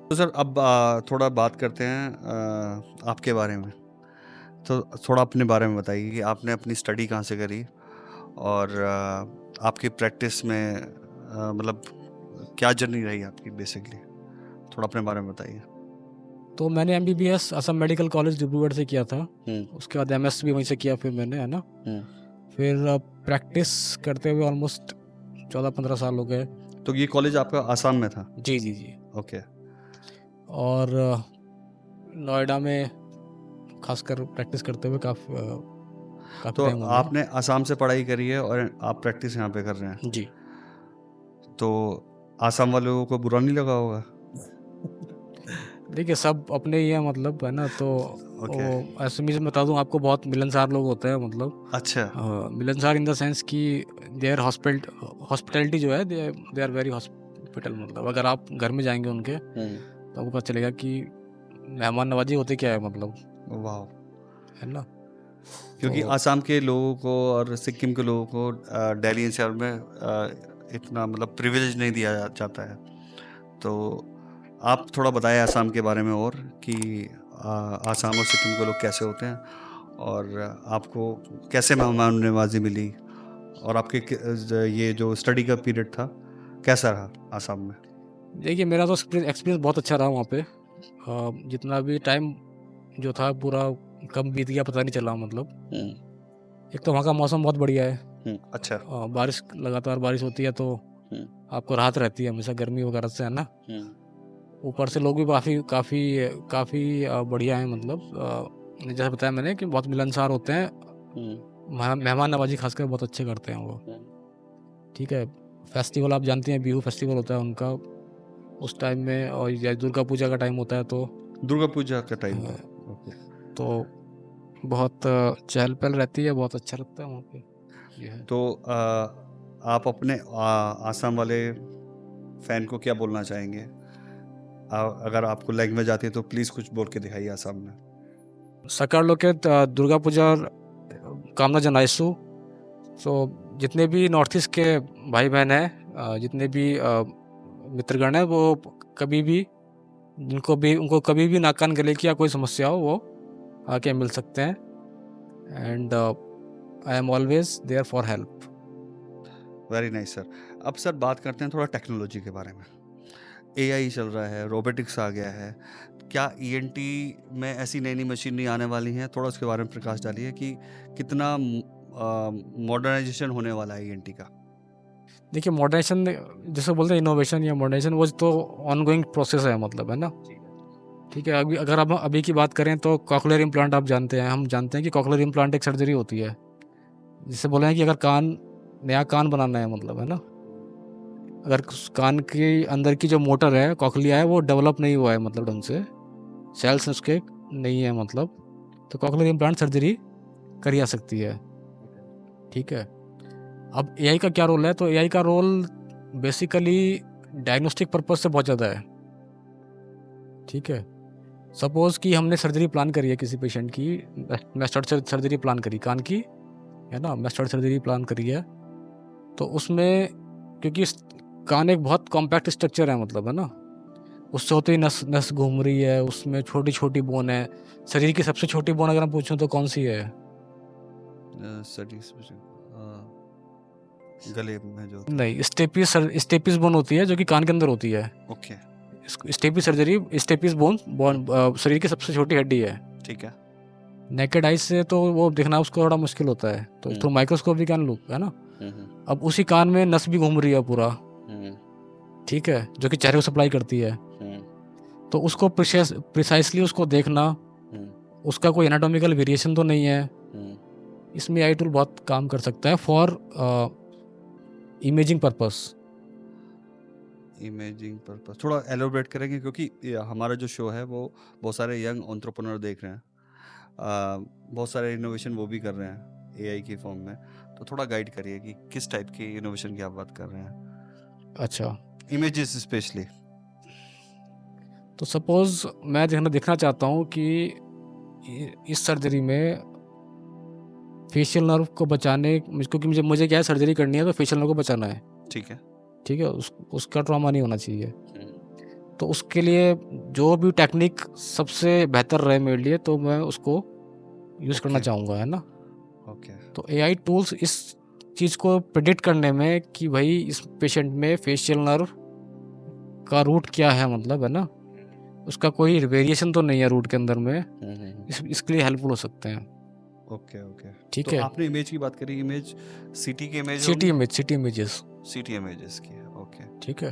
तो सर अब थोड़ा बात करते हैं आपके बारे में। तो थोड़ा अपने बारे में बताइए कि आपने अपनी स्टडी कहाँ से करी, और आपकी प्रैक्टिस में मतलब क्या जर्नी रही आपकी बेसिकली, थोड़ा अपने बारे में बताइए। तो मैंने MBBS Assam medical college Dibrugarh से किया था, उसके बाद MS भी वहीं से किया फिर मैंने, है ना। फिर प्रैक्टिस करते हुए ऑलमोस्ट 14-15 साल हो गए। तो ये कॉलेज आपका आसाम में था? जी जी जी। ओके। और नोएडा में खासकर प्रैक्टिस करते हुए काफ़ी तो टाइम हो गया। आपने आसाम से पढ़ाई करी है और आप प्रैक्टिस यहाँ पे कर रहे हैं, जी। तो आसाम वालों को बुरा नहीं लगा होगा? देखिए, सब अपने ही है मतलब, है ना। तो ओके। ऐसे में बता दूं आपको, बहुत मिलनसार लोग होते हैं मतलब। अच्छा। मिलनसार इन द सेंस कि देयर हॉस्पिटैलिटी जो है, दे आर वेरी हॉस्पिटल मतलब। अगर आप घर में जाएंगे उनके, तो आपको पता चलेगा कि मेहमान नवाजी होते क्या है मतलब, वाह। है ना। क्योंकि तो आसाम के लोगों को और सिक्किम के लोगों को दिल्ली एनसीआर में इतना मतलब प्रिविलेज नहीं दिया जाता है। तो आप थोड़ा बताएं आसाम के बारे में, और कि आसाम और सिक्किम के लोग कैसे होते हैं, और आपको कैसे मेहमान नवाजी मिली, और आपके ये जो स्टडी का पीरियड था कैसा रहा आसाम में? देखिए, मेरा तो एक्सपीरियंस बहुत अच्छा रहा वहाँ पे। जितना भी टाइम जो था पूरा कब बीत गया पता नहीं चला मतलब। एक तो वहाँ का मौसम बहुत बढ़िया है। अच्छा। बारिश, लगातार बारिश होती है, तो आपको राहत रहती है हमेशा गर्मी वगैरह से, है ना। ऊपर से लोग भी काफ़ी काफ़ी काफ़ी बढ़िया हैं मतलब। जैसे बताया मैंने कि बहुत मिलनसार होते हैं, मेहमान नवाजी खासकर बहुत अच्छे करते हैं वो। ठीक है। फेस्टिवल आप जानते हैं, बिहू फेस्टिवल होता है उनका उस टाइम में, और या दुर्गा पूजा का टाइम होता है, तो दुर्गा पूजा का टाइम है। तो बहुत चहल पहल रहती है, बहुत अच्छा लगता है वहाँ पे, ये है। तो आप अपने आसाम वाले फैन को क्या बोलना चाहेंगे? अगर आपको लैंग्वेज आती है तो प्लीज़ कुछ बोल के दिखाइए आसाम में। सकार लोके दुर्गा पूजा कामना जनाइसु। सो जितने भी नॉर्थ ईस्ट के भाई बहन हैं, जितने भी मित्रगण हैं, वो कभी भी उनको कभी भी नाक कान गले की या कोई समस्या हो, वो आके मिल सकते हैं। And I am always there for help. Very nice sir. अब सर बात करते हैं थोड़ा टेक्नोलॉजी के बारे में। AI चल रहा है, रोबोटिक्स आ गया है, क्या ENT में ऐसी नई नई मशीनरी आने वाली हैं? थोड़ा उसके बारे में प्रकाश डालिए कि कितना मॉडर्नाइजेशन होने वाला है ENT का। देखिए, मॉडर्नाइजेशन जैसे बोलते हैं, इनोवेशन या मॉडर्नाइजेशन, वो तो ऑनगोइंग प्रोसेस है मतलब, है ना। ठीक है। अगर हम अभी की बात करें तो कॉकलियर इम्प्लांट आप जानते हैं, हम जानते हैं कि कॉकलियर इम्प्लांट एक सर्जरी होती है, जिससे बोले हैं कि अगर नया कान बनाना है मतलब, है ना। अगर कान के अंदर की जो मोटर है, कॉकलिया है, वो डेवलप नहीं हुआ है मतलब ढंग से, सेल्स उसके नहीं है मतलब, तो कॉकलियर इम्प्लांट सर्जरी करी जा सकती है। ठीक है। अब AI का क्या रोल है? तो AI का रोल बेसिकली डायग्नोस्टिक पर्पज से बहुत ज़्यादा है। ठीक है। सपोज कि हमने सर्जरी प्लान करी है किसी पेशेंट की, मेस्टर्ड सर्जरी प्लान करी कान की, है ना, मेस्टर्ड सर्जरी प्लान करी है, तो उसमें क्योंकि कान एक बहुत कॉम्पैक्ट स्ट्रक्चर है, मतलब, है ना। उससे होते ही नस नस घूम रही है, उसमें छोटी छोटी बोन है। शरीर की सबसे छोटी बोन अगर मैं पूछूं तो कौन सी है? गले में जो होती नहीं, स्टेपिस बोन होती है जो कि कान के अंदर होती है। है। Okay, stapes surgery, stapes bone शरीर की सबसे छोटी हड्डी है। ठीक है। नेकेड आइज से तो वो दिखना उसको थोड़ा मुश्किल होता है, तो through microscope we can look, है ना। अब उसी कान में नस भी घूम रही है पूरा, ठीक है, जो कि चेहरे को सप्लाई करती है। तो उसको प्रिसाइसली उसको देखना, उसका कोई एनाटॉमिकल वेरिएशन तो नहीं है, इसमें आई टूल बहुत काम कर सकता है for imaging purpose. Imaging purpose थोड़ा एलोबरेट करेंगे, क्योंकि हमारा जो शो है वो बहुत सारे यंग एंटरप्रेन्योर देख रहे हैं, बहुत सारे इनोवेशन वो भी कर रहे हैं एआई की फॉर्म में। तो थोड़ा गाइड करिए कि किस टाइप की इनोवेशन की आप बात कर रहे हैं। अच्छा, इमेजेस स्पेशली। तो सपोज मैं देखना चाहता हूँ कि इस सर्जरी में फेशियल नर्व को बचाने, क्योंकि मुझे क्या है, सर्जरी करनी है तो फेशियल नर्व को बचाना है, ठीक है। ठीक है, उसका ट्रॉमा नहीं होना चाहिए। तो उसके लिए जो भी टेक्निक सबसे बेहतर रहे मेरे लिए, तो मैं उसको यूज़ करना चाहूँगा, है ना। ओके। तो एआई टूल्स इस चीज़ को प्रेडिक्ट करने में कि भाई इस पेशेंट में फेशियल नर्व का रूट क्या है, मतलब, है ना, उसका कोई वेरिएशन तो नहीं है रूट के अंदर में, इसके लिए हेल्पफुल हो सकते हैं। ओके ओके, ठीक तो है। आपने इमेज की बात करी, इमेज सीटी की इमेज सिटी इमेजेस, सीटी इमेजेस की है। ओके, ठीक है,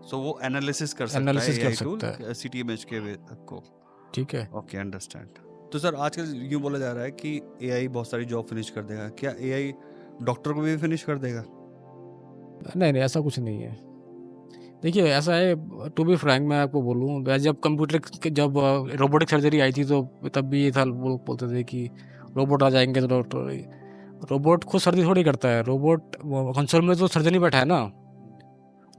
सो वो एनालिसिस कर सकता है एनालिसिस कर एआई सकता टूल सीटी इमेज के को। ठीक है। Okay, understand. तो सर आजकल यूँ बोला जा रहा है कि एआई बहुत सारी जॉब फिनिश कर देगा। क्या एआई डॉक्टर को भी फिनिश कर देगा? नहीं, ऐसा कुछ नहीं है। देखिए, ऐसा है, टू बी फ्रैंक मैं आपको बोलूँ, जब रोबोटिक सर्जरी आई थी तो तब भी ये था, लोग बोलते थे कि रोबोट आ जाएंगे तो डॉक्टर, रोबोट खुद सर्जरी थोड़ी करता है। रोबोट कंसोल में तो सर्जन ही बैठा है ना।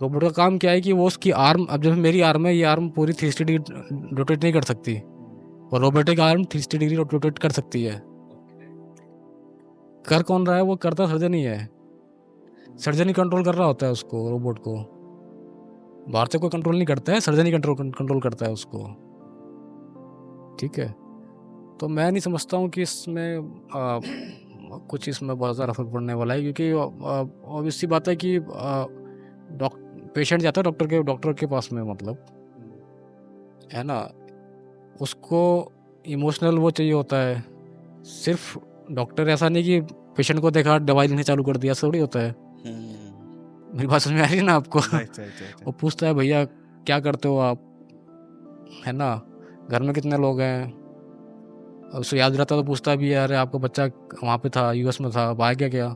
रोबोट का काम क्या है कि वो उसकी आर्म, अब जैसे मेरी आर्म है, ये आर्म पूरी 360 डिग्री रोटेट नहीं कर सकती, और रोबोटिक आर्म 360 डिग्री रोटेट कर सकती है। कर कौन रहा है? वो करता सर्जन ही है। सर्जन ही कंट्रोल कर रहा होता है उसको, रोबोट को। बाहर से कोई कंट्रोल नहीं करता है, सर्जन ही कंट्रोल करता है उसको, ठीक है। तो मैं नहीं समझता हूँ कि इसमें कुछ इसमें बहुत ज़्यादा फर्क पड़ने वाला है, क्योंकि ऑब्वियस सी बात है कि पेशेंट जाता है डॉक्टर के पास में, मतलब, है ना, उसको इमोशनल वो चाहिए होता है। सिर्फ डॉक्टर ऐसा नहीं कि पेशेंट को देखा दवाई लेने चालू कर दिया, ऐसा थोड़ी होता है। मेरी बात समझ में आ रही है ना आपको? वो पूछता है, भैया क्या करते हो आप, है ना, घर में कितने लोग हैं, उसे याद रहता तो पूछता भी है, अरे आपका बच्चा वहाँ पे था, यूएस में था, अब आ गया क्या।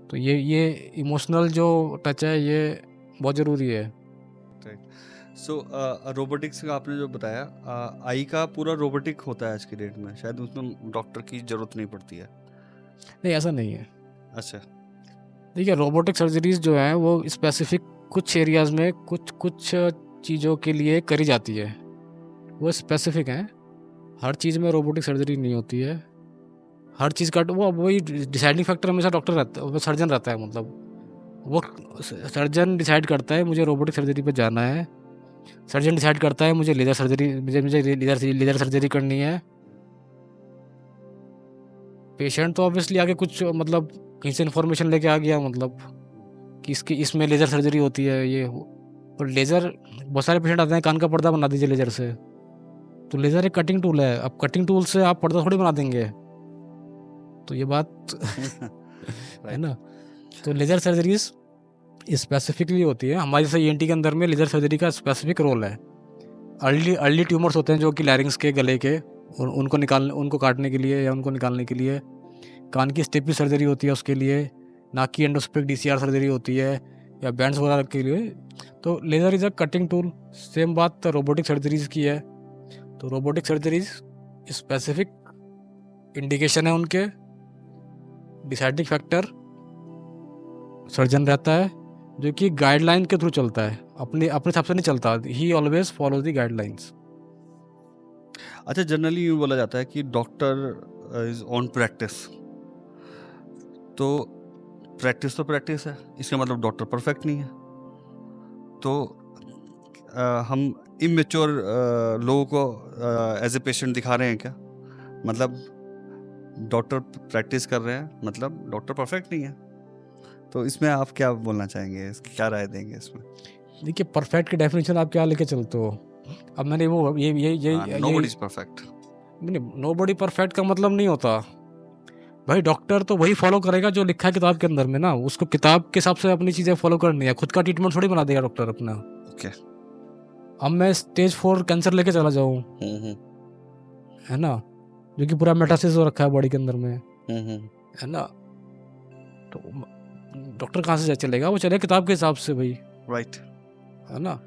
तो ये इमोशनल जो टच है, ये बहुत ज़रूरी है। सो रोबोटिक्स का आपने जो बताया, आई का पूरा रोबोटिक होता है आज की डेट में, शायद उसमें डॉक्टर की ज़रूरत नहीं पड़ती है। नहीं, ऐसा नहीं है। अच्छा, देखिए, रोबोटिक सर्जरीज जो हैं वो स्पेसिफिक कुछ एरियाज़ में कुछ चीज़ों के लिए करी जाती है, वो स्पेसिफिक हैं। हर चीज़ में रोबोटिक सर्जरी नहीं होती है। हर चीज़ का वो वही डिसाइडिंग फैक्टर हमेशा डॉक्टर रहता है, वो सर्जन रहता है, मतलब वो सर्जन डिसाइड करता है मुझे रोबोटिक सर्जरी पे जाना है। सर्जन डिसाइड करता है मुझे लेज़र लेज़र सर्जरी करनी है। पेशेंट तो ऑब्वियसली आगे कुछ, मतलब, कहीं से इन्फॉर्मेशन लेके आ गया, मतलब, कि इसमें लेज़र सर्जरी होती है, ये और लेज़र, बहुत सारे पेशेंट आते हैं कान का पर्दा बना दीजिए लेज़र से। तो लेज़र एक कटिंग टूल है, अब कटिंग टूल से आप पर्दा थोड़ी बना देंगे, तो ये बात है ना। तो लेज़र सर्जरीज स्पेसिफिकली होती है। हमारे जैसे ईएनटी के अंदर में लेज़र सर्जरी का स्पेसिफिक रोल है। अर्ली ट्यूमर्स होते हैं जो कि लैरिंग्स के, गले के, और उनको काटने के लिए या उनको निकालने के लिए। कान की स्टेपी सर्जरी होती है उसके लिए। नाक की एंडोस्कोपिक DCR सर्जरी होती है, या बैंड्स वगैरह के लिए। तो laser is a cutting tool. Same बात रोबोटिक सर्जरीज की है। तो रोबोटिक सर्जरीज स्पेसिफिक इंडिकेशन है उनके, डिसाइडिंग फैक्टर सर्जन रहता है, जो कि गाइडलाइन के थ्रू चलता है, अपने हिसाब से नहीं चलता। ही ऑलवेज फॉलोज द गाइडलाइंस। अच्छा, जनरली यूँ बोला जाता है कि डॉक्टर इज ऑन प्रैक्टिस, तो प्रैक्टिस है, इसका मतलब डॉक्टर परफेक्ट नहीं है। तो हम इमेच्योर लोगों को एज ए पेशेंट दिखा रहे हैं क्या? मतलब डॉक्टर प्रैक्टिस कर रहे हैं, मतलब डॉक्टर परफेक्ट नहीं है। तो इसमें आप क्या बोलना चाहेंगे, इसकी क्या राय देंगे इसमें? देखिए परफेक्ट की डेफिनेशन आप क्या लेके चलते हो? अब मैंने वो ये nobody is perfect. Nobody perfect का मतलब नहीं होता भाई। डॉक्टर तो वही फॉलो करेगा जो लिखा है किताब के अंदर में ना। उसको किताब के हिसाब से अपनी चीज़ें फॉलो करनी है। खुद का ट्रीटमेंट थोड़ी बना देगा डॉक्टर अपना। ओके। अब मैं स्टेज 4 कैंसर लेके चला जाऊँ, है ना, जो कि पूरा मेटासिस हो रखा है बॉडी के अंदर में, है ना, तो डॉक्टर कहाँ से चलेगा? वो चलेगा किताब के हिसाब से भाई, राइट, है ना।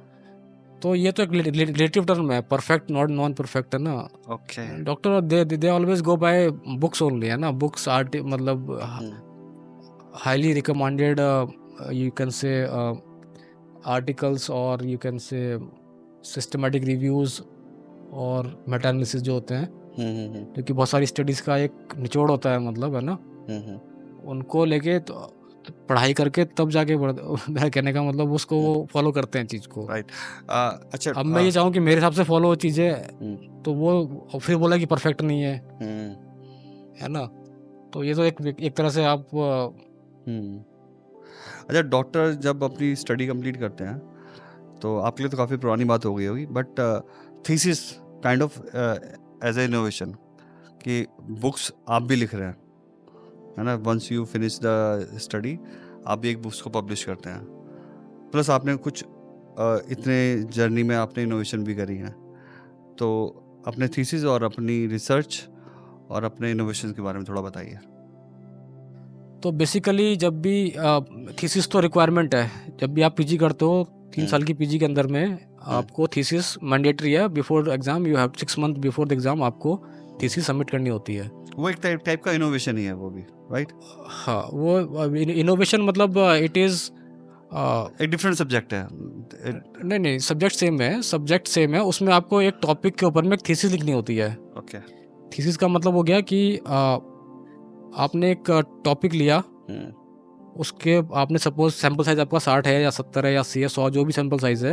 तो ये तो एक रिलेटिव टर्म है, परफेक्ट नॉट नॉन परफेक्ट, है ना। Okay. Doctor they always go by books only, है ना। बुक्स आर्ट मतलब highly recommended, you can say articles, और you can say systematic reviews और मेटा एनालिसिस जो होते हैं, क्योंकि बहुत सारी स्टडीज़ का एक निचोड़ होता है, मतलब, है ना। उनको लेके तो पढ़ाई करके तब जाके मेरा कहने का मतलब उसको वो फॉलो करते हैं चीज़ को। राइट। अच्छा, अब मैं ये चाहूँ कि मेरे हिसाब से फॉलो चीज़ें, तो वो फिर बोला कि परफेक्ट नहीं है ना। तो ये तो एक तरह से आप अच्छा, डॉक्टर जब अपनी स्टडी कंप्लीट करते हैं तो आपके लिए तो काफ़ी पुरानी बात हो गई होगी, but thesis kind of as a innovation कि बुक्स आप भी लिख रहे हैं, है ना। Once you finish the study आप भी एक बुक्स को पब्लिश करते हैं, प्लस आपने कुछ इतने जर्नी में आपने इनोवेशन भी करी है। तो अपने थीसिस और अपनी रिसर्च और अपने इनोवेशन के बारे में थोड़ा बताइए। तो बेसिकली जब भी थीसिस तो रिक्वायरमेंट है, जब भी आप पीजी करते हो 3 साल की पीजी के अंदर में आपको थीसिस मैंडेटरी है। Before exam you have 6 month before the exam आपको थीसिस सबमिट करनी होती है। वो एक टाइप का इनोवेशन ही है वो भी, राइट? हाँ, वो इनोवेशन मतलब इट इज़ एक डिफरेंट सब्जेक्ट है। नहीं, सब्जेक्ट सेम है। उसमें आपको एक टॉपिक के ऊपर में एक थीसिस लिखनी होती है। ओके। थीसिस का मतलब हो गया कि आपने एक टॉपिक लिया, उसके आपने सपोज सैंपल साइज आपका 60 है या 70 है या 80 है, 100, जो भी सैंपल साइज है,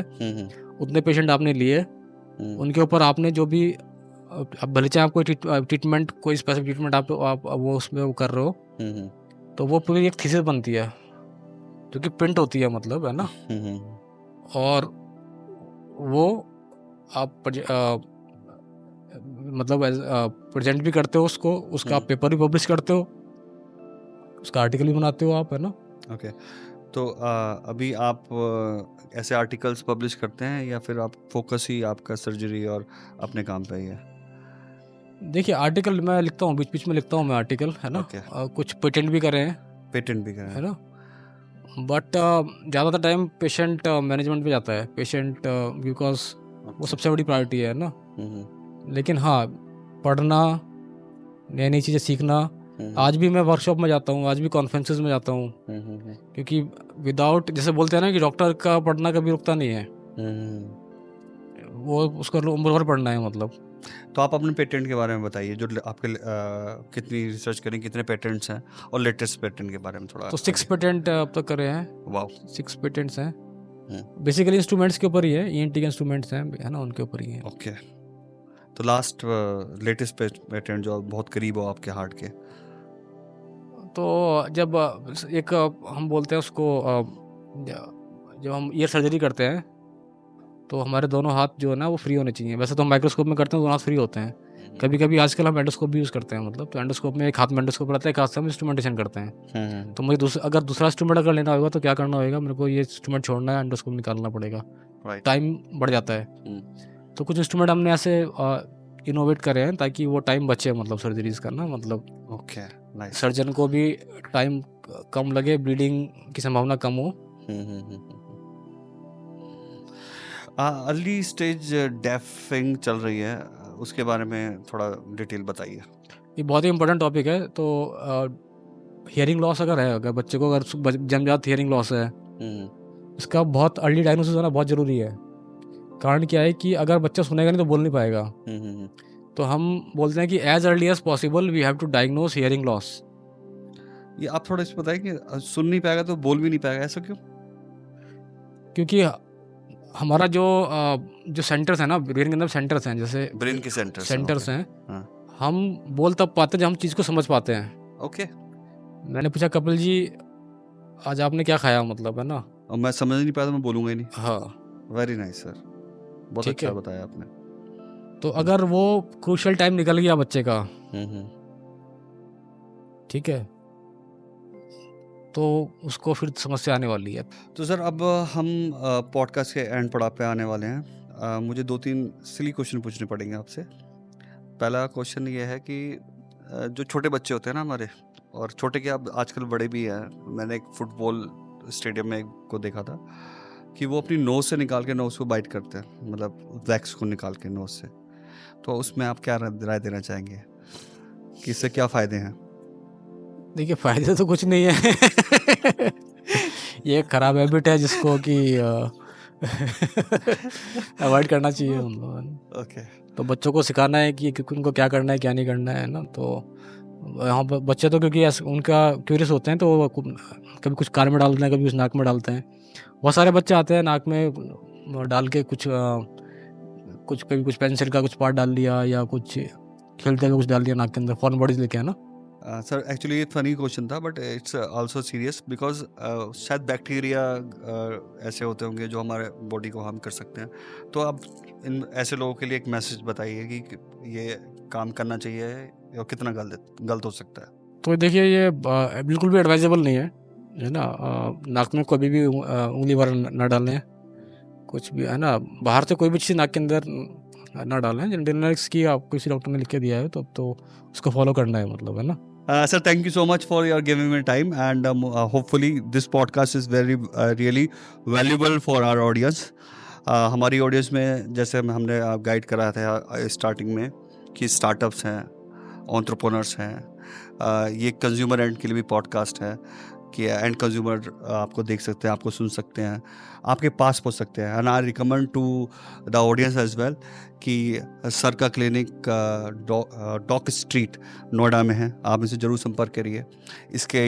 उतने पेशेंट आपने लिए। उनके ऊपर आपने जो भी, अब भले चाहे आपको ट्रीटमेंट, कोई स्पेसिफिक ट्रीटमेंट आप वो उसमें वो कर रहे हो, तो वो पूरी एक थीसिस बनती है जो कि प्रिंट होती है, मतलब, है ना। और वो आप मतलब प्रेजेंट भी करते हो उसको, उसका आप पेपर भी पब्लिश करते हो, उसका आर्टिकल भी बनाते हो आप, है ना। ओके। तो अभी आप ऐसे आर्टिकल्स पब्लिश करते हैं या फिर आप फोकस ही आपका सर्जरी और अपने काम पे ही है? देखिए आर्टिकल मैं लिखता हूँ, बीच बीच में लिखता हूँ मैं आर्टिकल, है ना। कुछ पेटेंट भी करे हैं, है ना। बट ज़्यादातर टाइम पेशेंट मैनेजमेंट पे जाता है, पेशेंट बिकॉज वो सबसे बड़ी प्रायोरिटी है ना। लेकिन हाँ, पढ़ना, नई नई चीज़ें सीखना, आज भी मैं वर्कशॉप में जाता हूँ, आज भी कॉन्फ्रेंसेस में जाता हूँ, क्योंकि विदाउट, जैसे बोलते हैं ना कि डॉक्टर का पढ़ना कभी रुकता नहीं है, वो उसको उम्र भर पढ़ना है, मतलब। तो आप अपने पेटेंट के बारे में बताइए, जो आपके कितनी रिसर्च करें, कितने पेटेंट्स हैं, और लेटेस्ट पेटेंट के बारे में थोड़ा। तो 6 पेटेंट अब तक करे हैं। वाओ, 6 पेटेंट्स हैं। बेसिकली इंस्ट्रूमेंट्स के ऊपर ही है, ENT के इंस्ट्रूमेंट्स हैं, है ना, उनके ऊपर ही है। ओके। तो लास्ट लेटेस्ट पेटेंट जो बहुत करीब हो आपके हार्ट के? तो जब एक हम बोलते हैं उसको, जब हम ईयर सर्जरी करते हैं तो हमारे दोनों हाथ जो है ना वो फ्री होने चाहिए। वैसे तो हम माइक्रोस्कोप में करते हैं, दोनों हाथ फ्री होते हैं। कभी कभी आजकल हम एंडोस्कोप भी यूज़ करते हैं, मतलब, तो एंडोस्कोप में एक हाथ में एंडोस्कोप रहता है, एक हाथ से हम इंस्ट्रूमेंटेशन करते हैं। तो मुझे अगर दूसरा इंस्ट्रूमेंट अगर लेना होगा तो क्या करना होगा, मेरे को ये इंस्ट्रूमेंट छोड़ना है, एंडोस्कोप निकालना पड़ेगा, टाइम बढ़ जाता है। तो कुछ इंस्ट्रूमेंट हमने ऐसे इनोवेट करे हैं ताकि वो टाइम बचे, मतलब सर्जरीज का ना, मतलब सर्जन को भी टाइम कम लगे, ब्लीडिंग की संभावना कम हो। अर्ली स्टेज डेफिंग चल रही है, उसके बारे में थोड़ा डिटेल बताइए। ये बहुत ही इंपॉर्टेंट टॉपिक है। तो हियरिंग लॉस अगर है, अगर बच्चे को अगर जन्मजात हियरिंग लॉस है, इसका बहुत अर्ली डायग्नोसिस होना बहुत ज़रूरी है। कारण क्या है कि अगर बच्चा सुनेगा नहीं तो बोल नहीं पाएगा। तो हम बोलते हैं कि as early as possible we have to diagnose hearing loss. ये आप थोड़ा इस बताइए कि सुन नहीं पाएगा तो बोल भी नहीं पाएगा, ऐसा क्यों? क्योंकि हमारा जो सेंटर्स हैं ना, ब्रेन के अंदर सेंटर्स हैं, जैसे ब्रेन के सेंटर्स सेंटर्स हैं, हाँ हम बोल तब पाते हैं जब हम चीज़ को समझ पाते हैं। ओके। मैंने पूछा, कपिल जी आज आपने क्या खाया, मतलब, है ना? और मैं समझ नहीं पाया तो मैं बोलूँगा ही नहीं। हाँ, वेरी नाइस सर, बहुत ठीक अच्छा है। बताया आपने। तो अगर वो क्रूशियल टाइम निकल गया बच्चे का, हम्म। ठीक है, तो उसको फिर समस्या आने वाली है। तो सर अब हम पॉडकास्ट के एंड पड़ाव पे आने वाले हैं। मुझे 2-3 सिली क्वेश्चन पूछने पड़ेंगे आपसे। पहला क्वेश्चन ये है कि जो छोटे बच्चे होते हैं ना हमारे, और छोटे क्या अब आजकल बड़े भी हैं, मैंने एक फुटबॉल स्टेडियम में एक को देखा था कि वो अपनी नोज़ से निकाल के नोज़ को बाइट करते हैं, मतलब वैक्स को निकाल के नोज़ से। तो उसमें आप क्या राय देना चाहेंगे कि इससे क्या फ़ायदे हैं? देखिए, फ़ायदे तो कुछ नहीं है। ये एक खराब हैबिट है जिसको कि अवॉइड करना चाहिए हम लोगों ने। ओके। तो बच्चों को सिखाना है कि उनको क्या करना है, क्या नहीं करना है ना। तो यहाँ पर बच्चे तो क्योंकि उनका क्यूरियस होते हैं, तो वो कभी कुछ कान में डालते हैं, कभी कुछ नाक में डालते हैं। बहुत सारे बच्चे आते हैं नाक में डाल के कुछ कभी कुछ पेंसिल का कुछ पार्ट डाल लिया, या कुछ खेलते हुए कुछ डाल दिया नाक के अंदर, फॉरेन बॉडीज लेके, है ना। सर एक्चुअली ये फनी क्वेश्चन था, but it's also serious because शायद बैक्टीरिया ऐसे होते होंगे जो हमारे बॉडी को हार्म कर सकते हैं। तो आप इन ऐसे लोगों के लिए एक मैसेज बताइए कि ये काम करना चाहिए या कितना गलत हो सकता है। तो देखिए, ये बिल्कुल भी एडवाइजेबल नहीं है ना। नाक में कभी भी उंगली भर न डालें, कुछ भी, है ना। बाहर से कोई भी चीज़ नाक के अंदर ना डालें। जनरल की आपको किसी डॉक्टर ने लिख के दिया है तो उसको फॉलो करना है, मतलब, है ना। Sir, thank you so much for your giving me time, and hopefully this podcast is very really valuable for our audience. हमारी ऑडियंस में जैसे हमने गाइड कराया था स्टार्टिंग में कि स्टार्टअप्स हैं, एंटरप्रेन्योर्स हैं, ये कंज्यूमर एंड के लिए भी पॉडकास्ट है कि एंड कंज्यूमर आपको देख सकते हैं, आपको सुन सकते हैं, आपके पास पहुंच सकते हैं। And I recommend to the audience as well कि सर का क्लिनिक डॉक स्ट्रीट नोएडा में है, आप इनसे ज़रूर संपर्क करिए। इसके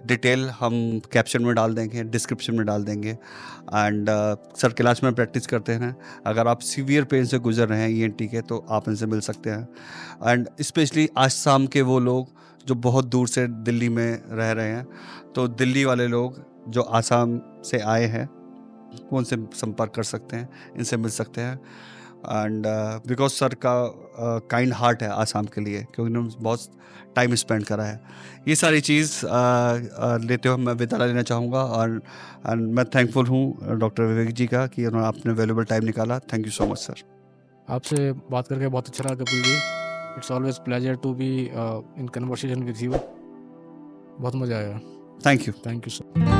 डिटेल हम कैप्शन में डाल देंगे, डिस्क्रिप्शन में डाल देंगे। एंड सर क्लास में प्रैक्टिस करते हैं। अगर आप सीवियर पेन से गुजर रहे हैं ENT के, तो आप इनसे मिल सकते हैं। एंड स्पेशली आसाम के वो लोग जो बहुत दूर से दिल्ली में रह रहे हैं, तो दिल्ली वाले लोग जो आसाम से आए हैं वो उनसे संपर्क कर सकते हैं, इनसे मिल सकते हैं। एंड बिकॉज सर का काइंड हार्ट है आसाम के लिए, क्योंकि उन्होंने बहुत टाइम स्पेंड करा है। ये सारी चीज़ लेते हुए मैं विदा लेना चाहूँगा। और मैं थैंकफुल हूँ डॉक्टर विवेक जी का कि उन्होंने अपने वैल्यूएबल टाइम निकाला। Thank you so much sir. आपसे बात करके बहुत अच्छा लगा Kapil ji. It's always pleasure to be in conversation with you. बहुत मज़ा आया। Thank you. Thank you sir.